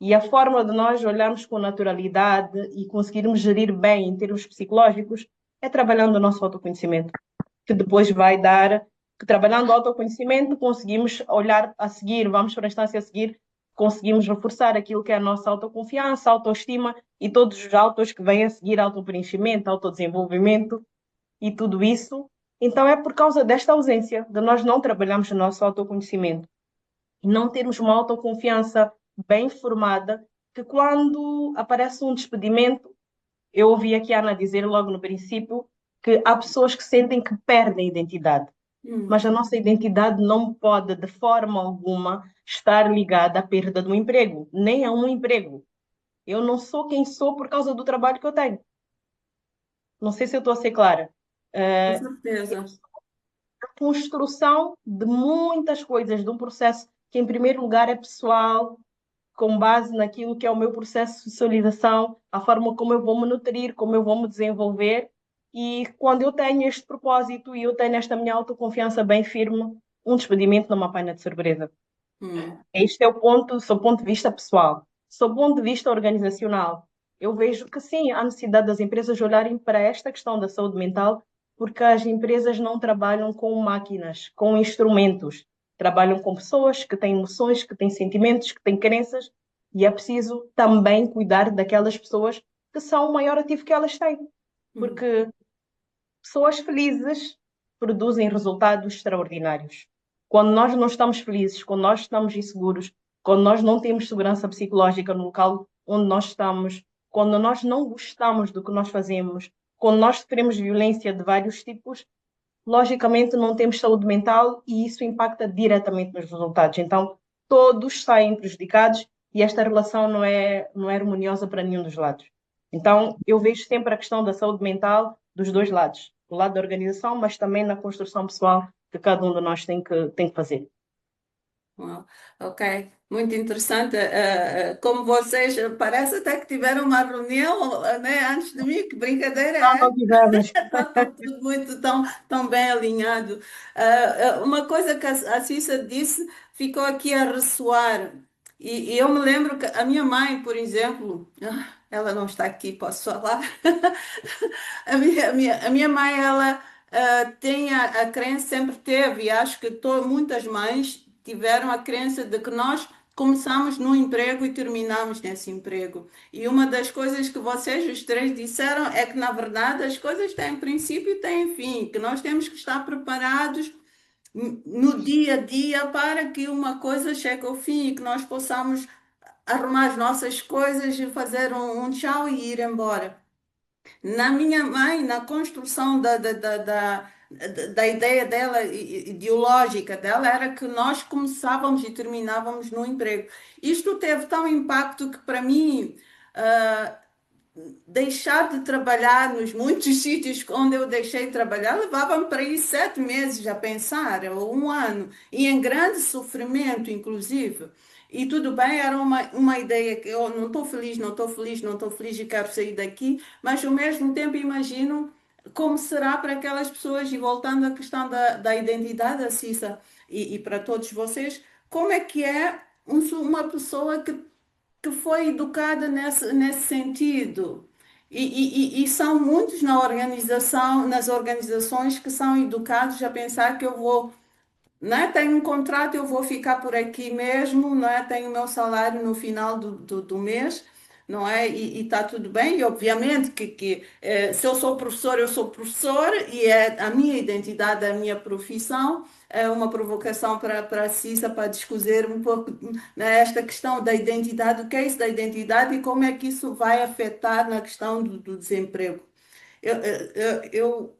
E a forma de nós olharmos com naturalidade e conseguirmos gerir bem em termos psicológicos é trabalhando o nosso autoconhecimento, que depois vai dar, que trabalhando o autoconhecimento conseguimos olhar a seguir, vamos para a instância a seguir, conseguimos reforçar aquilo que é a nossa autoconfiança, autoestima e todos os autos que vêm a seguir, autopreenchimento, autodesenvolvimento e tudo isso. Então é por causa desta ausência de nós não trabalharmos o nosso autoconhecimento e não termos uma autoconfiança bem formada, que quando aparece um despedimento, eu ouvi aqui a Ana dizer logo no princípio que há pessoas que sentem que perdem a identidade. Mas a nossa identidade não pode, de forma alguma, estar ligada à perda de um emprego, nem a um emprego. Eu não sou quem sou por causa do trabalho que eu tenho. Não sei se eu estou a ser clara. Com certeza. A construção de muitas coisas, de um processo que, em primeiro lugar, é pessoal, com base naquilo que é o meu processo de socialização, a forma como eu vou me nutrir, como eu vou me desenvolver. E quando eu tenho este propósito e eu tenho esta minha autoconfiança bem firme, um despedimento não me apanha de surpresa. Este é o ponto, sob o ponto de vista pessoal. Sob o ponto de vista organizacional, eu vejo que sim, há necessidade das empresas olharem para esta questão da saúde mental, porque as empresas não trabalham com máquinas, com instrumentos. Trabalham com pessoas que têm emoções, que têm sentimentos, que têm crenças, e é preciso também cuidar daquelas pessoas que são o maior ativo que elas têm. Porque pessoas felizes produzem resultados extraordinários. Quando nós não estamos felizes, quando nós estamos inseguros, quando nós não temos segurança psicológica no local onde nós estamos, quando nós não gostamos do que nós fazemos, quando nós sofremos violência de vários tipos, logicamente não temos saúde mental e isso impacta diretamente nos resultados. Então, todos saem prejudicados e esta relação não é harmoniosa para nenhum dos lados. Então, eu vejo sempre a questão da saúde mental dos dois lados, do lado da organização, mas também na construção pessoal que cada um de nós tem que fazer. Uau, ok, muito interessante. Como vocês, parece até que tiveram uma reunião, né, antes de mim, que brincadeira é Não, essa? não tivemos. Está tudo muito tão bem alinhado. Uma coisa que a Cissa disse ficou aqui a ressoar. E eu me lembro que a minha mãe, por exemplo, ela não está aqui, posso falar? A minha mãe, ela tem a crença, sempre teve, e acho que muitas mães tiveram a crença de que nós começamos num emprego e terminamos nesse emprego. E uma das coisas que vocês, os três, disseram é que, na verdade, as coisas têm princípio e têm fim, que nós temos que estar preparados no dia a dia para que uma coisa chegue ao fim e que nós possamos arrumar as nossas coisas e fazer um tchau e ir embora. Na minha mãe, na construção da ideia dela, ideológica dela, era que nós começávamos e terminávamos no emprego. Isto teve tal impacto que, para mim, ah, deixar de trabalhar nos muitos sítios onde eu deixei de trabalhar levava-me para ir 7 meses a pensar, ou um ano, e em grande sofrimento, inclusive. E tudo bem, era uma ideia que eu não estou feliz, não estou feliz, não estou feliz e quero sair daqui, mas ao mesmo tempo imagino como será para aquelas pessoas, e voltando à questão da identidade da Cissa e para todos vocês, como é que é uma pessoa que foi educada nesse sentido. E são muitos na organização, nas organizações que são educados a pensar que eu vou, não é? Tenho um contrato, eu vou ficar por aqui mesmo, não é? Tenho o meu salário no final do mês, não é? E está tudo bem. E obviamente se eu sou professor, eu sou professor e é a minha identidade, a minha profissão. É uma provocação para a Cissa, para discutir um pouco, né, esta questão da identidade, o que é isso da identidade e como é que isso vai afetar na questão do desemprego. Eu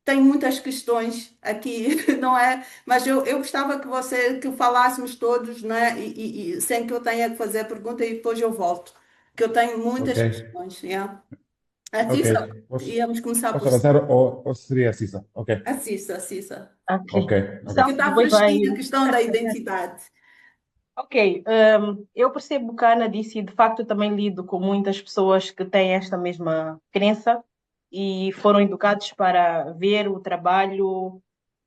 tenho muitas questões aqui, não é? Mas eu gostava que falássemos todos, não é? E sem que eu tenha que fazer a pergunta e depois eu volto, que eu tenho Ok, muitas questões, yeah. A ok. Cissa, Posso, íamos começar posso por avançar ou seria a Cissa? Ok, A Cissa, Ok. ok, ok. Então, que está depois vai. fresquinha a questão da identidade. Ok, eu percebo o que a Ana disse e de facto eu também lido com muitas pessoas que têm esta mesma crença e foram educados para ver o trabalho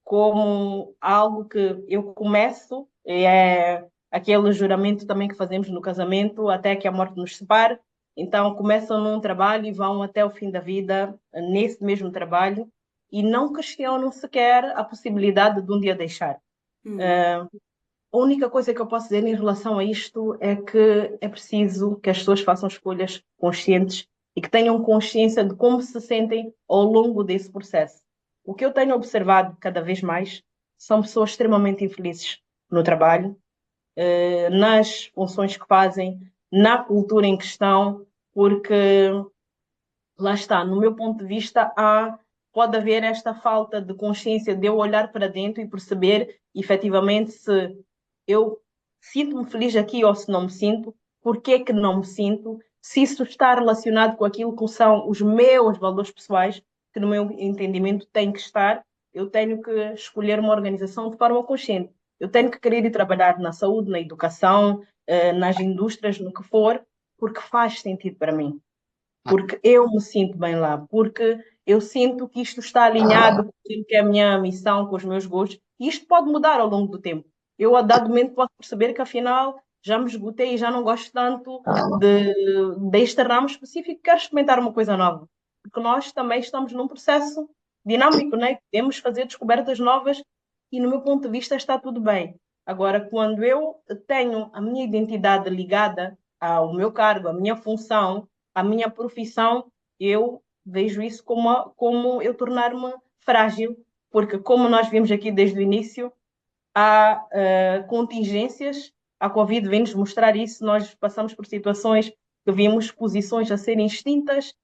como algo que eu começo, é aquele juramento também que fazemos no casamento, até que a morte nos separe. Então, começam num trabalho e vão até o fim da vida nesse mesmo trabalho e não questionam sequer a possibilidade de um dia deixar. Hum, A única coisa que eu posso dizer em relação a isto é que é preciso que as pessoas façam escolhas conscientes e que tenham consciência de como se sentem ao longo desse processo. O que eu tenho observado cada vez mais são pessoas extremamente infelizes no trabalho, nas funções que fazem, na cultura em questão, porque lá está, no meu ponto de vista, pode haver esta falta de consciência de eu olhar para dentro e perceber efetivamente se eu sinto-me feliz aqui ou se não me sinto, porque que não me sinto, se isso está relacionado com aquilo que são os meus valores pessoais, que no meu entendimento têm que estar, eu tenho que escolher uma organização de forma consciente. Eu tenho que querer ir trabalhar na saúde, na educação, nas indústrias, no que for, porque faz sentido para mim porque eu me sinto bem lá, porque eu sinto que isto está alinhado com aquilo que é a minha missão, com os meus gostos, e isto pode mudar ao longo do tempo. Eu, a dado momento, posso perceber que, afinal, já me esgotei e já não gosto tanto deste ramo específico, quero experimentar uma coisa nova. Porque nós também estamos num processo dinâmico, né? Podemos fazer descobertas novas e, no meu ponto de vista, está tudo bem. Agora, quando eu tenho a minha identidade ligada ao meu cargo, à minha função, a minha profissão, eu vejo isso como eu tornar-me frágil porque como nós vimos aqui desde o início, há contingências, a Covid vem-nos mostrar isso, nós passamos por situações que vimos posições a serem extintas,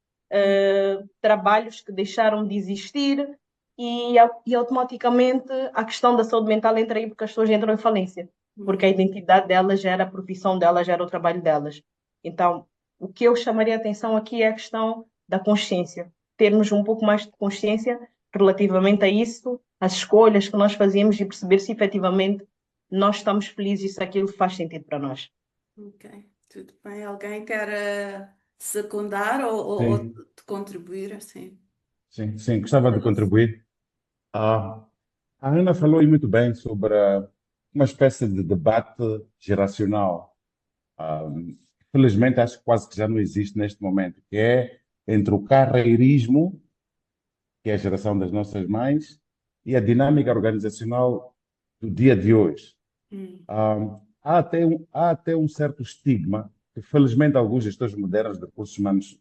trabalhos que deixaram de existir e automaticamente a questão da saúde mental entra aí porque as pessoas entram em falência, porque a identidade delas já era a profissão delas, já era o trabalho delas. Então, o que eu chamaria a atenção aqui é a questão da consciência, termos um pouco mais de consciência relativamente a isso, as escolhas que nós fazíamos e perceber se efetivamente nós estamos felizes e se aquilo faz sentido para nós. Ok, tudo bem. Alguém quer secundar ou Sim, contribuir assim? sim, gostava de contribuir. Ah, a Ana falou aí muito bem sobre uma espécie de debate geracional. Ah, Felizmente, acho que quase que já não existe neste momento, que é entre o carreirismo, que é a geração das nossas mães, e a dinâmica organizacional do dia de hoje. Hum, Há até um certo estigma, que felizmente alguns gestores modernos de recursos humanos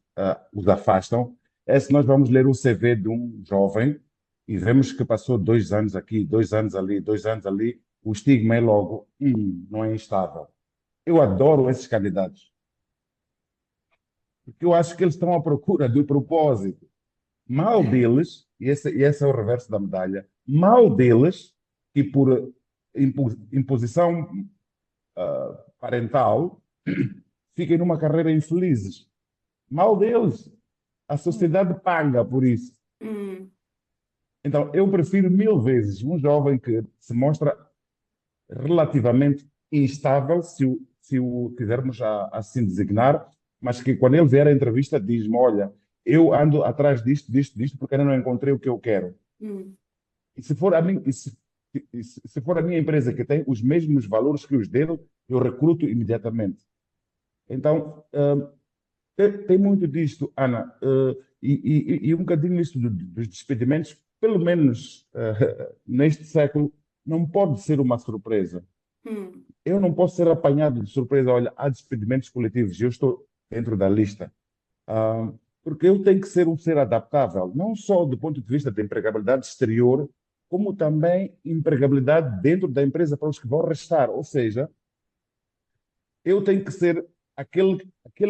os afastam, é se nós vamos ler o CV de um jovem e vemos que passou 2 anos aqui, 2 anos ali, 2 anos ali, o estigma é logo, não é instável. Eu adoro esses candidatos, porque eu acho que eles estão à procura do propósito. Mal deles, e esse é o reverso da medalha, mal deles, que por imposição parental, fiquem numa carreira infelizes. Mal deles. A sociedade paga por isso. hum, Então, eu prefiro 1000 vezes um jovem que se mostra relativamente instável, se o quisermos assim designar, mas que quando ele vier à entrevista diz-me, olha, eu ando atrás disto, porque ainda não encontrei o que eu quero. hum. E se for a mim, se for a minha empresa que tem os mesmos valores que os dele, eu recruto imediatamente. Então, tem muito disto, Ana, e um bocadinho isto dos despedimentos, pelo menos neste século, não pode ser uma surpresa. Hum, Eu não posso ser apanhado de surpresa, olha, há despedimentos coletivos, e eu estou dentro da lista. Ah, Porque eu tenho que ser um ser adaptável, não só do ponto de vista da empregabilidade exterior, como também empregabilidade dentro da empresa para os que vão restar. Ou seja, eu tenho que ser aquele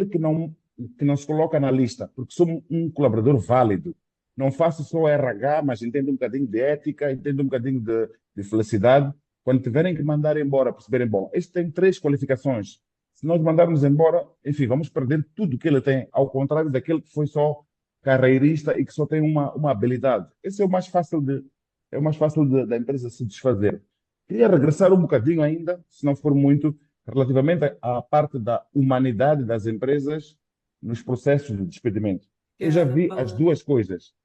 que não se coloca na lista, porque sou um colaborador válido. Não faço só RH, mas entendo um bocadinho de ética, entendo um bocadinho de felicidade. Quando tiverem que mandar embora, perceberem, bom, este tem 3 qualificações. Se nós mandarmos embora, enfim, vamos perder tudo que ele tem, ao contrário daquele que foi só carreirista e que só tem uma habilidade. Esse é o mais fácil da empresa se desfazer. Queria regressar um bocadinho ainda, se não for muito, relativamente à parte da humanidade das empresas nos processos de despedimento. Eu já Quero vi as falar. duas coisas.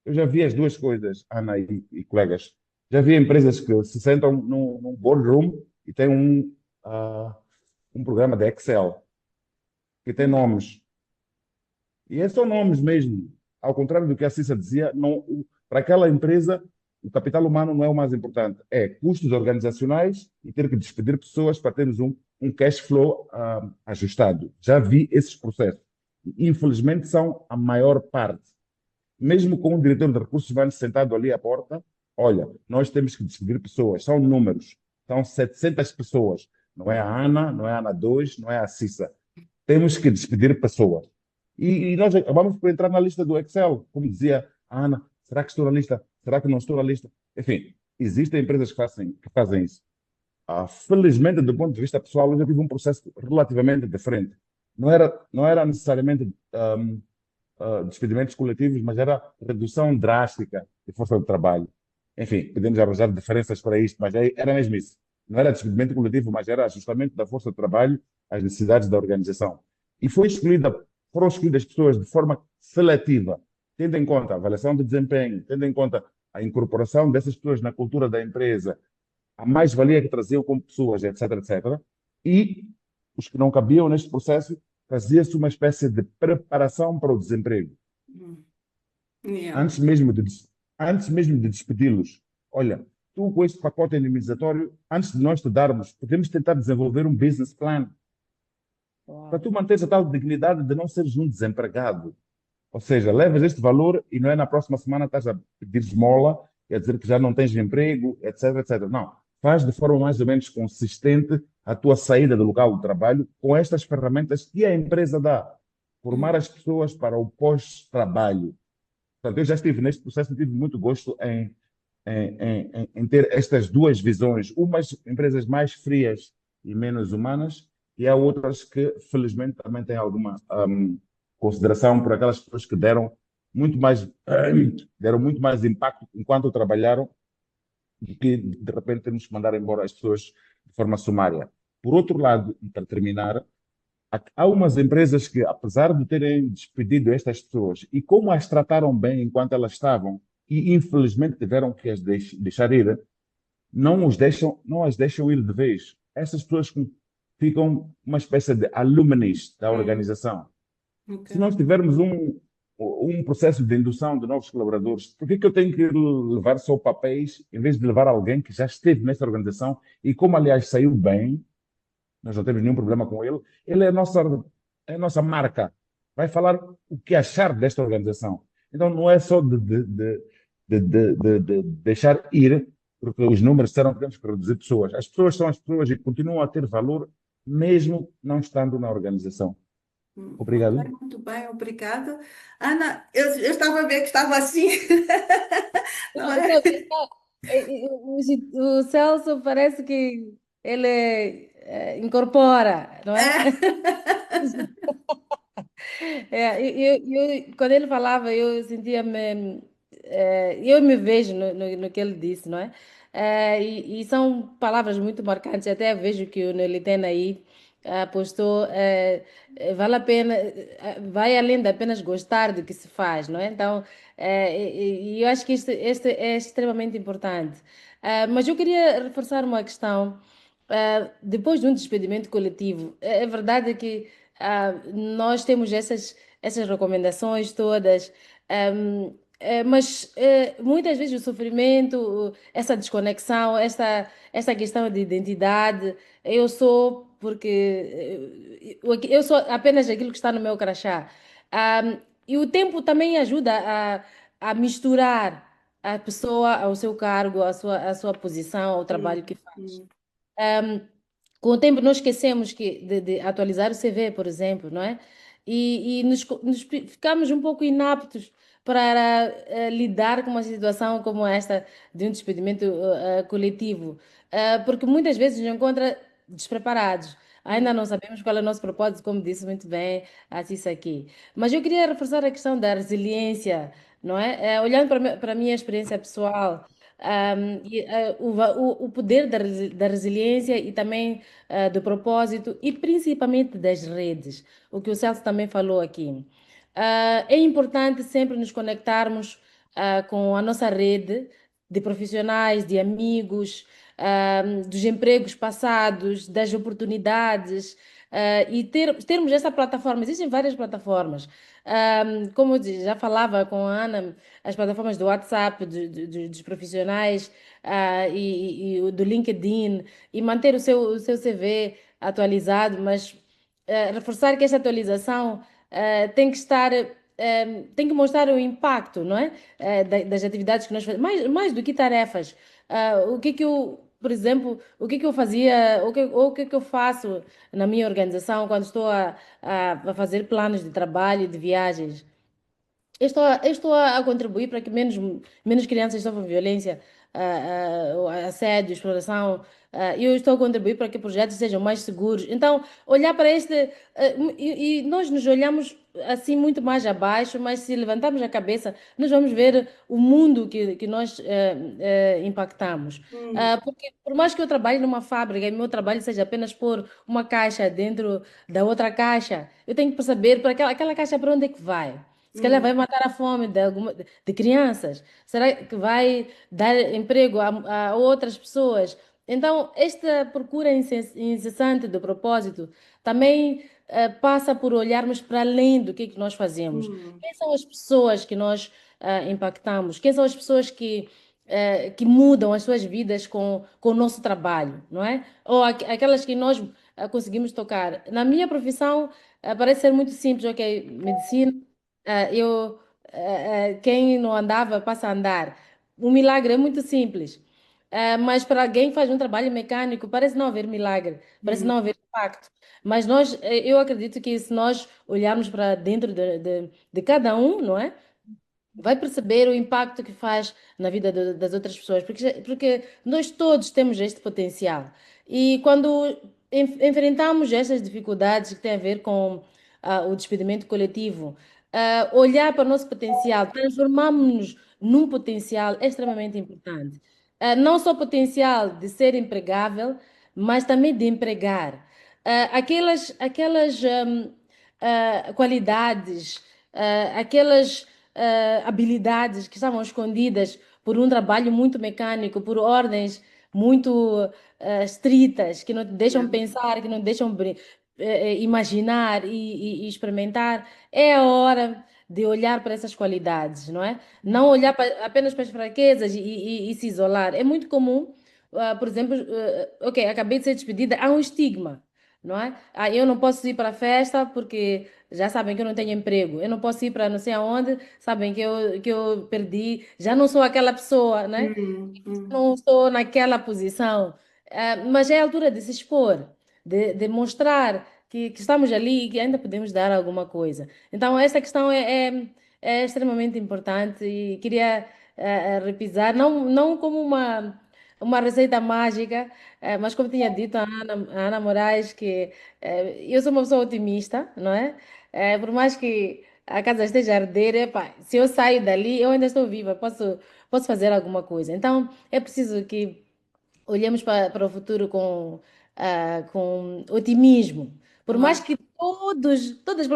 Eu já vi as duas coisas, Ana e colegas. Já vi empresas que se sentam num boardroom e têm um programa de Excel que tem nomes. E esses são nomes mesmo. Ao contrário do que a Cissa dizia, não, para aquela empresa, o capital humano não é o mais importante. É custos organizacionais e ter que despedir pessoas para termos um cash flow ajustado. Já vi esses processos. Infelizmente, são a maior parte. Mesmo com o diretor de recursos humanos sentado ali à porta, olha, nós temos que despedir pessoas. São números. São 700 pessoas. Não é a Ana, não é a Ana 2, não é a Cissa. Temos que despedir pessoas. E nós vamos por entrar na lista do Excel, como dizia a Ana, será que estou na lista? Será que não estou na lista? Enfim, existem empresas que fazem isso. Felizmente, do ponto de vista pessoal, eu já tive um processo relativamente diferente. Não era necessariamente despedimentos coletivos, mas era redução drástica de força de trabalho. Enfim, podemos arranjar diferenças para isto, mas era mesmo isso. Não era despedimento coletivo, mas era ajustamento da força de trabalho às necessidades da organização. E foram escolhidas pessoas de forma seletiva, tendo em conta a avaliação de desempenho, tendo em conta a incorporação dessas pessoas na cultura da empresa, a mais-valia que traziam como pessoas, etc, etc. E os que não cabiam neste processo, fazia-se uma espécie de preparação para o desemprego. Hum, yeah. Antes mesmo de despedi-los. Olha, tu com este pacote indemnizatório, antes de nós te darmos, podemos tentar desenvolver um business plan para Uau. tu manteres a tal dignidade de não seres um desempregado. Ou seja, levas este valor e não é na próxima semana estás a pedir esmola quer dizer que já não tens emprego, etc, etc. Não. Faz de forma mais ou menos consistente a tua saída do local de trabalho com estas ferramentas que a empresa dá. Formar Hum, as pessoas para o pós-trabalho. Portanto, eu já estive neste processo e tive muito gosto em ter estas duas visões. Umas empresas mais frias e menos humanas, e há outras que, felizmente, também têm alguma consideração por aquelas pessoas que deram muito mais impacto enquanto trabalharam do que, de repente, termos que mandar embora as pessoas de forma sumária. Por outro lado, e para terminar, há umas empresas que, apesar de terem despedido estas pessoas e como as trataram bem enquanto elas estavam, e infelizmente tiveram que as deixar ir, não as deixam ir de vez. Essas pessoas ficam uma espécie de alumnis da hum, organização. ok. Se nós tivermos um processo de indução de novos colaboradores, por que eu tenho que levar só papéis em vez de levar alguém que já esteve nessa organização e, como aliás saiu bem, nós não temos nenhum problema com ele. Ele é a nossa marca. Vai falar o que achar desta organização. Então não é só de deixar ir, porque os números disseram que temos que reduzir pessoas. As pessoas são as pessoas e continuam a ter valor, mesmo não estando na organização. Ok, Obrigado. muito bem, obrigada. Ana, eu estava a ver que estava assim, não Não, é? o Celso parece que ele incorpora, não é? Quando ele falava, eu sentia-me, eu me vejo no que ele disse, não é? E são palavras muito marcantes, até vejo que o Neliten aí postou, vale a pena, vai além de apenas gostar do que se faz, não é? Então, e eu acho que este é extremamente importante. Mas eu queria reforçar uma questão. Depois de um despedimento coletivo, é verdade que nós temos essas recomendações todas, mas muitas vezes o sofrimento, essa desconexão, essa questão de identidade, eu sou eu sou apenas aquilo que está no meu crachá. E o tempo também ajuda a misturar a pessoa ao seu cargo, à sua posição, ao trabalho Hum, que faz. hum, Com o tempo, nós esquecemos de atualizar o CV, por exemplo, não é? E ficamos um pouco inaptos para lidar com uma situação como esta de um despedimento coletivo. Porque muitas vezes nos encontra despreparados. Ainda hum, não sabemos qual é o nosso propósito, como disse muito bem a Cissa aqui. Mas eu queria reforçar a questão da resiliência, não é? Olhando para a minha experiência pessoal, o poder da resiliência e também do propósito e principalmente das redes, o que o Celso também falou aqui. É importante sempre nos conectarmos com a nossa rede de profissionais, de amigos, dos empregos passados, das oportunidades, e termos essa plataforma. Existem várias plataformas. Como eu já falava com a Ana, as plataformas do WhatsApp, dos profissionais, e o do LinkedIn, e manter o seu CV atualizado, mas reforçar que esta atualização tem que estar, tem que mostrar o impacto, não é? Das atividades que nós fazemos, mais do que tarefas. O que que eu, por exemplo, o que que eu fazia, o que que eu faço na minha organização quando estou a fazer planos de trabalho, de viagens. Eu estou a contribuir para que menos crianças sofram violência, assédio, exploração. Eu estou a contribuir para que projetos sejam mais seguros. Então, olhar para e nós nos olhamos assim muito mais abaixo, mas se levantarmos a cabeça, nós vamos ver o mundo que nós impactamos. hum, Porque por mais que eu trabalhe numa fábrica e meu trabalho seja apenas pôr uma caixa dentro da outra caixa, eu tenho que perceber para aquela caixa para onde é que vai. Se calhar vai hum, matar a fome de crianças. Será que vai dar emprego a outras pessoas? Então, esta procura incessante do propósito também passa por olharmos para além do que nós fazemos. hum, Quem são as pessoas que nós impactamos? Quem são as pessoas que mudam as suas vidas com o nosso trabalho, não é? Ou aquelas que nós conseguimos tocar. Na minha profissão, parece ser muito simples, ok? Medicina. Quem não andava passa a andar. um milagre é muito simples. Mas para alguém que faz um trabalho mecânico, parece não haver milagre, parece Uhum. não haver impacto. Mas eu acredito que se nós olharmos para dentro de cada um, não é? Vai perceber o impacto que faz na vida das outras pessoas, porque nós todos temos este potencial. E quando enfrentamos estas dificuldades que têm a ver com o despedimento coletivo, olhar para o nosso potencial, transformarmos-nos num potencial é extremamente importante. Não só potencial de ser empregável, mas também de empregar. Aquelas qualidades, aquelas habilidades que estavam escondidas por um trabalho muito mecânico, por ordens muito estritas, que não te deixam Yeah. pensar, que não te deixam imaginar e experimentar. É a hora de olhar para essas qualidades, não é? Não olhar apenas para as fraquezas e se isolar. É muito comum, por exemplo, ok, acabei de ser despedida, há um estigma. Não é? Eu não posso ir para a festa porque já sabem que eu não tenho emprego. Eu não posso ir para não sei aonde, sabem que eu perdi. Já não sou aquela pessoa, né? Uhum. Não estou naquela posição. Mas é a altura de se expor, de mostrar que estamos ali e que ainda podemos dar alguma coisa. Então, essa questão é extremamente importante e queria repisar, não como uma receita mágica, mas como tinha dito a Ana Moraes, que eu sou uma pessoa otimista, não é? Por mais que a casa esteja a arder, epá, se eu saio dali, eu ainda estou viva, posso fazer alguma coisa. Então, é preciso que olhemos para o futuro com otimismo. Por mais Claro. que todas as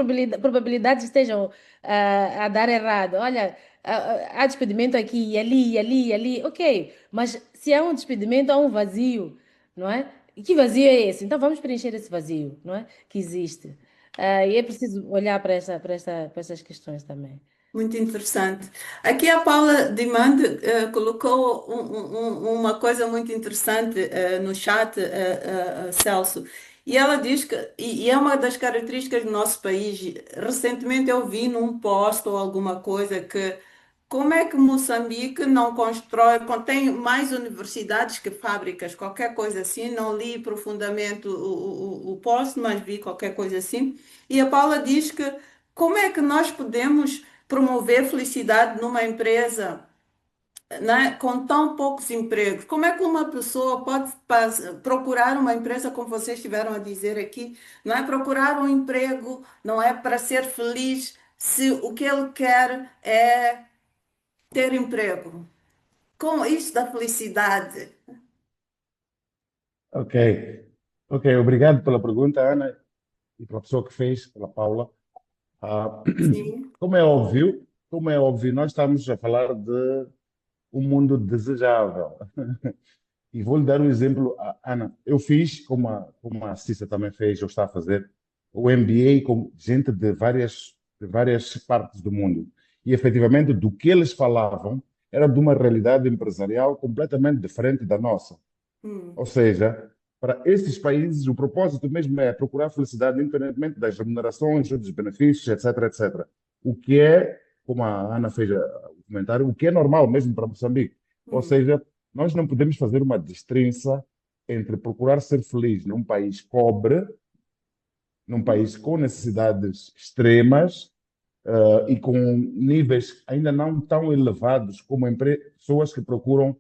probabilidades estejam a dar errado. Olha, há despedimento aqui, e ali, e ali, e ali. Ok, mas se há um despedimento, há um vazio, não é? E que vazio é esse? Então vamos preencher esse vazio, não é? Que existe. E é preciso olhar para essas questões também. Muito interessante. Aqui a Paula Dimand colocou uma coisa muito interessante no chat, Celso, e ela diz que, e é uma das características do nosso país, recentemente eu vi num post ou alguma coisa que como é que Moçambique não constrói, tem mais universidades que fábricas, qualquer coisa assim, não li profundamente o post, mas vi qualquer coisa assim, e a Paula diz que como é que nós podemos promover felicidade numa empresa, né, com tão poucos empregos? Como é que uma pessoa pode procurar uma empresa, como vocês estiveram a dizer aqui, não é procurar um emprego, não é para ser feliz, se o que ele quer é ter emprego? Com isso da felicidade. Ok, ok, obrigado pela pergunta, Ana, e pela pessoa que fez, pela Paula. Ah, Sim. como é óbvio, nós estamos a falar de um mundo desejável. E vou lhe dar um exemplo, Ana. Eu fiz, como a Cissa também fez, ou está a fazer, o MBA com gente de várias partes do mundo. E, efetivamente, do que eles falavam era de uma realidade empresarial completamente diferente da nossa. Hum, Ou seja, para esses países, o propósito mesmo é procurar felicidade, independentemente das remunerações, ou dos benefícios, etc, etc. O que é, como a Ana fez o comentário, o que é normal mesmo para Moçambique. Ou hum, seja, nós não podemos fazer uma destrinça entre procurar ser feliz num país pobre, num país com necessidades extremas, e com níveis ainda não tão elevados como pessoas que procuram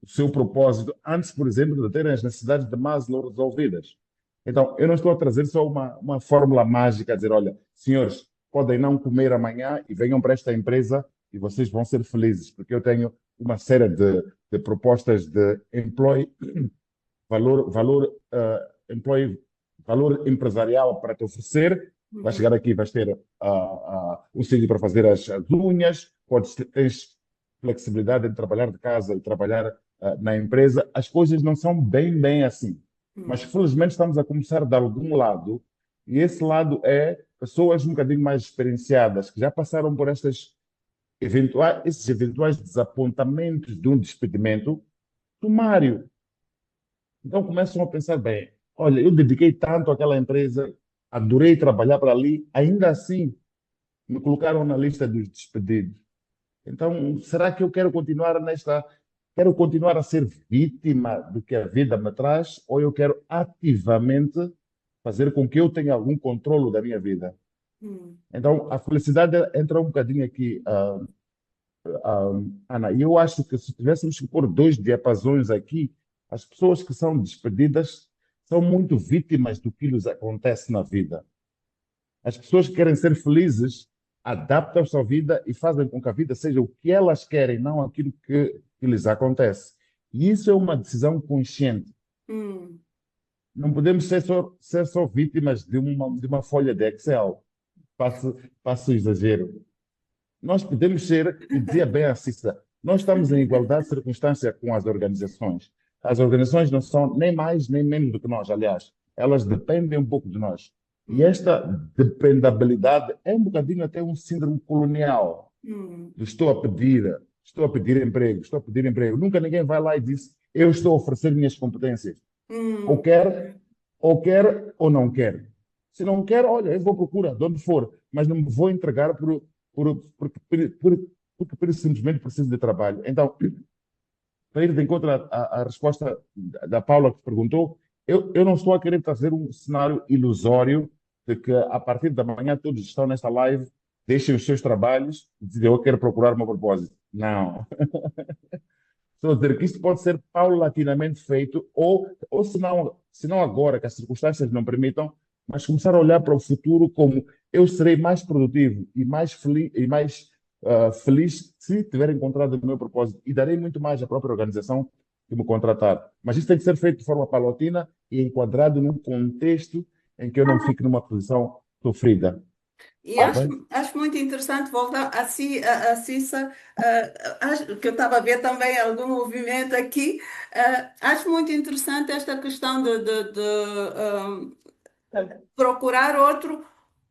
o seu propósito antes, por exemplo, de terem as necessidades de Maslow resolvidas. Então, eu não estou a trazer só uma fórmula mágica, a dizer, olha, senhores, podem não comer amanhã e venham para esta empresa e vocês vão ser felizes, porque eu tenho uma série de propostas de employee, valor empresarial para te oferecer. Vais uhum, chegar aqui, vais ter um sítio para fazer as unhas, tens flexibilidade de trabalhar de casa e trabalhar na empresa. As coisas não são bem assim. Mas hum, felizmente estamos a começar de algum lado, e esse lado é pessoas um bocadinho mais experienciadas, que já passaram por esses eventuais desapontamentos de um despedimento sumário. Então começam a pensar, bem, olha, eu dediquei tanto àquela empresa, adorei trabalhar para ali, ainda assim me colocaram na lista dos despedidos. Então, será que eu quero continuar a ser vítima do que a vida me traz, ou eu quero ativamente fazer com que eu tenha algum controlo da minha vida? Hum, Então, a felicidade entra um bocadinho aqui, Ana, e eu acho que se tivéssemos que pôr dois diapasões aqui, as pessoas que são despedidas são muito vítimas do que lhes acontece na vida. As pessoas que querem ser felizes adaptam-se à vida e fazem com que a vida seja o que elas querem, não aquilo que lhes acontece. E isso é uma decisão consciente. hum, Não podemos ser só vítimas de uma folha de Excel. Passo, passo o exagero. Nós podemos ser, e dizia bem a Cissa, nós estamos em igualdade de circunstância com as organizações. As organizações não são nem mais nem menos do que nós, aliás, elas dependem um pouco de nós. E hum, esta dependabilidade é um bocadinho até um síndrome colonial. hum, Do estou a pedir emprego, estou a pedir emprego. Nunca ninguém vai lá e diz, eu estou a oferecer minhas competências. Ou hum. quer, ou não quer. Se não quer, olha, eu vou procurar, de onde for, mas não me vou entregar porque simplesmente preciso de trabalho. Então, para ir de encontro à resposta da Paula que perguntou, eu não estou a querer trazer um cenário ilusório de que a partir da manhã todos estão nesta live, deixem os seus trabalhos e dizem eu quero procurar o meu propósito. Não. Estou a dizer que isto pode ser paulatinamente feito, ou se não agora, que as circunstâncias não permitam, mas começar a olhar para o futuro como eu serei mais produtivo e mais feliz se tiver encontrado o meu propósito e darei muito mais à própria organização que me contratar. Mas isso tem que ser feito de forma paulatina e enquadrado num contexto em que eu não fique numa posição sofrida. E Tá acho, bem? acho muito interessante voltar a Cissa, acho que eu estava a ver também algum movimento aqui. Acho muito interessante esta questão de procurar outro.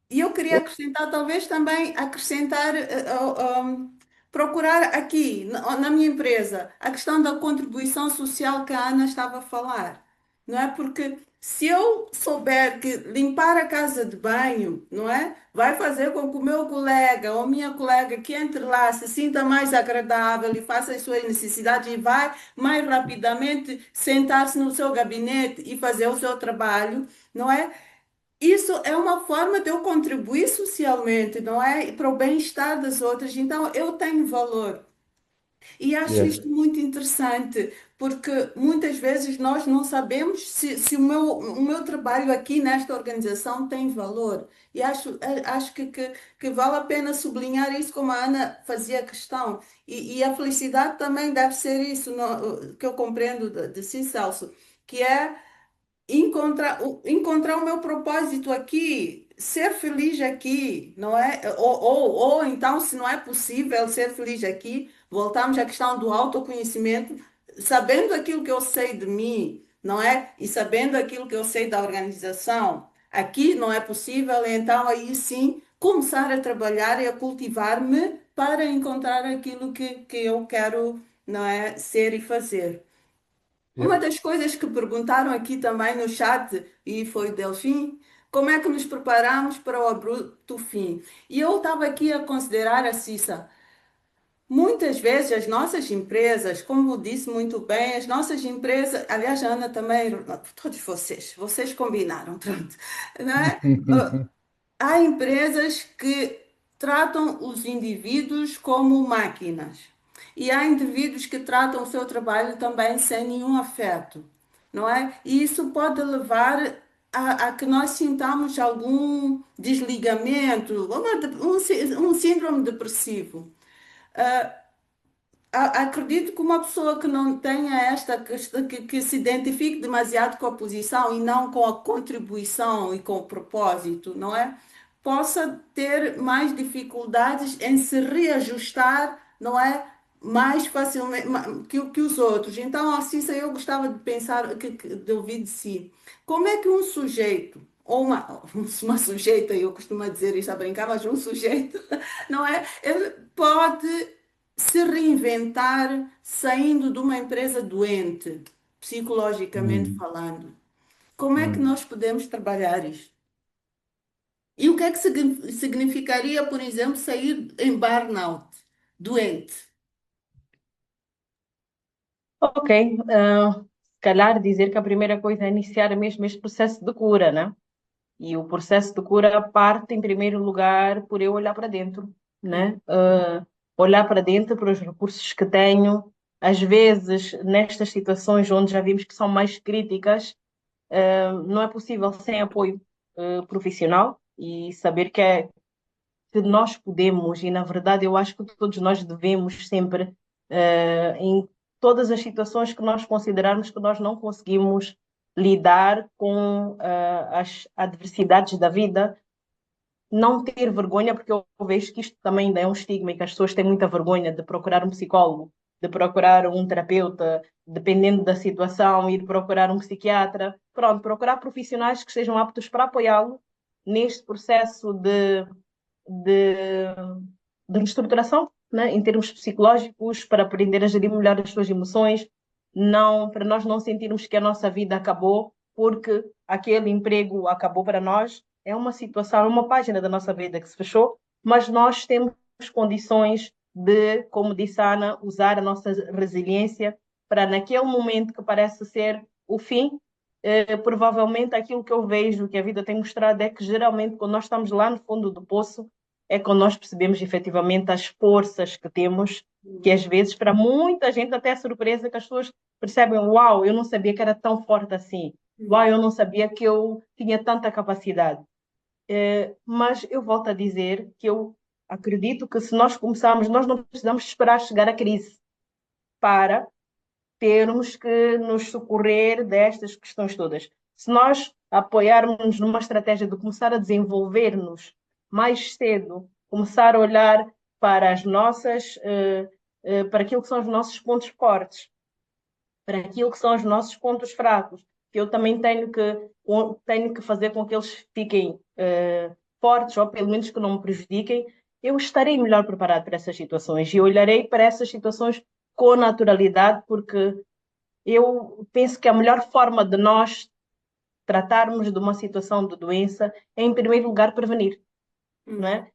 E eu queria acrescentar, talvez também acrescentar, procurar aqui, na minha empresa, a questão da contribuição social que a Ana estava a falar, não é? Porque se eu souber que limpar a casa de banho, não é? Vai fazer com que o meu colega ou minha colega que entre lá se sinta mais agradável e faça as suas necessidades e vai mais rapidamente sentar-se no seu gabinete e fazer o seu trabalho, não é? Isso é uma forma de eu contribuir socialmente, não é? Para o bem-estar das outras. Então, eu tenho valor. E acho Yes. isto muito interessante, porque muitas vezes nós não sabemos se o meu trabalho aqui nesta organização tem valor. E acho que vale a pena sublinhar isso, como a Ana fazia questão. E a felicidade também deve ser isso, que eu compreendo de si, Celso, que é encontrar o meu propósito aqui, ser feliz aqui, não é? Ou então, se não é possível ser feliz aqui, voltamos à questão do autoconhecimento, sabendo aquilo que eu sei de mim, não é? E sabendo aquilo que eu sei da organização. Aqui não é possível, então aí sim começar a trabalhar e a cultivar-me para encontrar aquilo que eu quero, não é? Ser e fazer. Uma Yeah. das coisas que perguntaram aqui também no chat, e foi o Delfim, como é que nos preparamos para o abrupto fim? E eu estava aqui a considerar a Cissa. Muitas vezes as nossas empresas, como disse muito bem, as nossas empresas, aliás, a Ana também, todos vocês combinaram, pronto, não é? Há empresas que tratam os indivíduos como máquinas e há indivíduos que tratam o seu trabalho também sem nenhum afeto, não é? E isso pode levar a que nós sintamos algum desligamento, um síndrome depressivo. Acredito que uma pessoa que não tenha esta questão, que se identifique demasiado com a posição e não com a contribuição e com o propósito, não é? Possa ter mais dificuldades em se reajustar, não é? Mais facilmente que os outros. Então, assim, eu gostava de pensar, de ouvir de si. Como é que um sujeito, ou uma sujeita, eu costumo dizer isto a brincar, mas um sujeito, não é? Ele pode se reinventar saindo de uma empresa doente, psicologicamente Hum, falando. Como é que hum. nós podemos trabalhar isto? E o que é que significaria, por exemplo, sair em burnout? doente? Ok, se calhar dizer que a primeira coisa é iniciar mesmo este processo de cura, né? E o processo de cura parte, em primeiro lugar, por eu olhar para dentro, né? Olhar para dentro, para os recursos que tenho. Às vezes, nestas situações onde já vimos que são mais críticas, não é possível sem apoio profissional e saber que nós podemos, e na verdade eu acho que todos nós devemos sempre, em todas as situações que nós considerarmos que nós não conseguimos lidar com as adversidades da vida, não ter vergonha, porque eu vejo que isto também ainda é um estigma e que as pessoas têm muita vergonha de procurar um psicólogo, de procurar um terapeuta, dependendo da situação, ir procurar um psiquiatra. Pronto, procurar profissionais que estejam aptos para apoiá-lo neste processo de, de reestruturação, né, em termos psicológicos, para aprender a gerir melhor as suas emoções, não, para nós não sentirmos que a nossa vida acabou porque aquele emprego acabou para nós. É uma situação, é uma página da nossa vida que se fechou, mas nós temos condições de, como disse a Ana, usar a nossa resiliência para, naquele momento que parece ser o fim, provavelmente aquilo que eu vejo que a vida tem mostrado é que geralmente quando nós estamos lá no fundo do poço é quando nós percebemos efetivamente as forças que temos, que às vezes para muita gente até é surpresa que as pessoas percebem, uau, eu não sabia que era tão forte assim, uau, eu não sabia que eu tinha tanta capacidade. Mas eu volto a dizer que eu acredito que se nós começarmos, nós não precisamos esperar chegar à crise para termos que nos socorrer destas questões todas. Se nós apoiarmos numa estratégia de começar a desenvolver-nos mais cedo, começar a olhar para as nossas, para aquilo que são os nossos pontos fortes, para aquilo que são os nossos pontos fracos, que eu também tenho que fazer com que eles fiquem fortes, ou pelo menos que não me prejudiquem, eu estarei melhor preparado para essas situações e olharei para essas situações com naturalidade, porque eu penso que a melhor forma de nós tratarmos de uma situação de doença é, em primeiro lugar, prevenir, não é?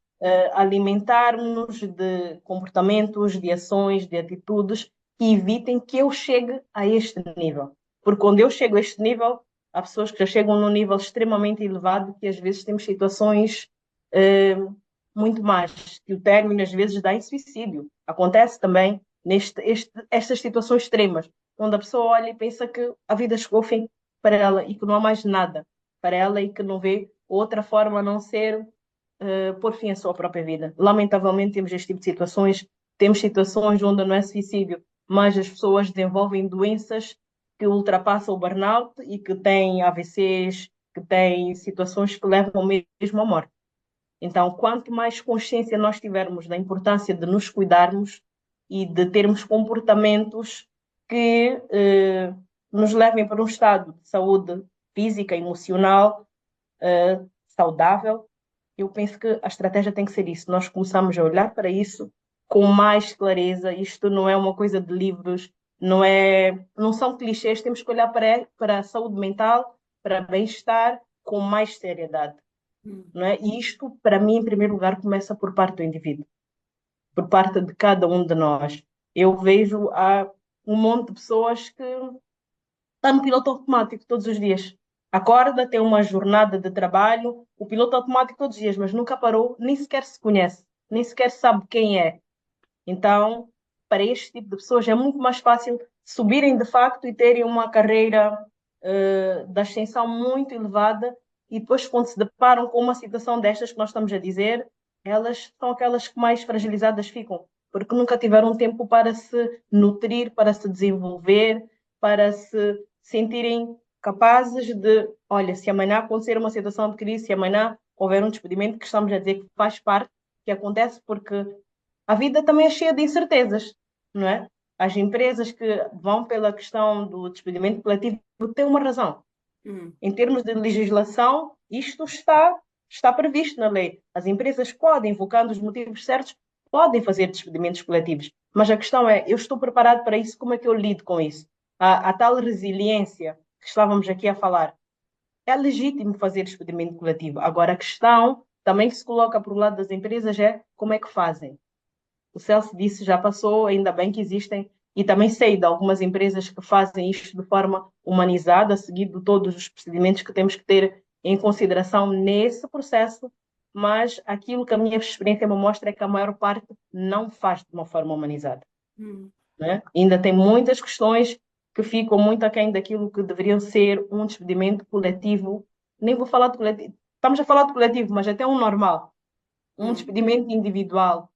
Alimentar-nos de comportamentos, de ações, de atitudes que evitem que eu chegue a este nível. Porque quando eu chego a este nível, há pessoas que já chegam num nível extremamente elevado que às vezes temos situações muito mais, que o término às vezes dá em suicídio. Acontece também estas situações extremas, onde a pessoa olha e pensa que a vida chegou ao fim para ela e que não há mais nada para ela e que não vê outra forma a não ser pôr fim à sua própria vida. Lamentavelmente temos este tipo de situações, temos situações onde não é suicídio, mas as pessoas desenvolvem doenças que ultrapassam o burnout e que têm AVCs, que têm situações que levam mesmo à morte. Então, quanto mais consciência nós tivermos da importância de nos cuidarmos e de termos comportamentos que nos levem para um estado de saúde física, emocional, saudável, eu penso que a estratégia tem que ser isso. Nós começamos a olhar para isso com mais clareza. Isto não é uma coisa de livros, não são clichês. Temos que olhar para a saúde mental, para bem-estar com mais seriedade. Não é? E isto, para mim, em primeiro lugar, começa por parte do indivíduo, por parte de cada um de nós. Eu vejo há um monte de pessoas que estão no piloto automático todos os dias. Acorda, tem uma jornada de trabalho, o piloto automático todos os dias, mas nunca parou, nem sequer se conhece, nem sequer sabe quem é. Então, para este tipo de pessoas é muito mais fácil subirem de facto e terem uma carreira de ascensão muito elevada e depois quando se deparam com uma situação destas que nós estamos a dizer, elas são aquelas que mais fragilizadas ficam, porque nunca tiveram tempo para se nutrir, para se desenvolver, para se sentirem capazes de, olha, se amanhã acontecer uma situação de crise, se amanhã houver um despedimento, que estamos a dizer que faz parte, que acontece porque a vida também é cheia de incertezas, não é? As empresas que vão pela questão do despedimento coletivo têm uma razão. Em termos de legislação, isto está previsto na lei. As empresas podem, invocando os motivos certos, podem fazer despedimentos coletivos. Mas a questão é, eu estou preparado para isso, como é que eu lido com isso? A tal resiliência que estávamos aqui a falar. É legítimo fazer despedimento coletivo. Agora, a questão também que se coloca para o lado das empresas é como é que fazem? O Celso disse, já passou, ainda bem que existem, e também sei de algumas empresas que fazem isto de forma humanizada, seguindo todos os procedimentos que temos que ter em consideração nesse processo, mas aquilo que a minha experiência me mostra é que a maior parte não faz de uma forma humanizada. Né? Ainda tem muitas questões que ficam muito aquém daquilo que deveriam ser um despedimento coletivo. Nem vou falar de coletivo, estamos a falar de coletivo, mas até um normal. Um despedimento individual.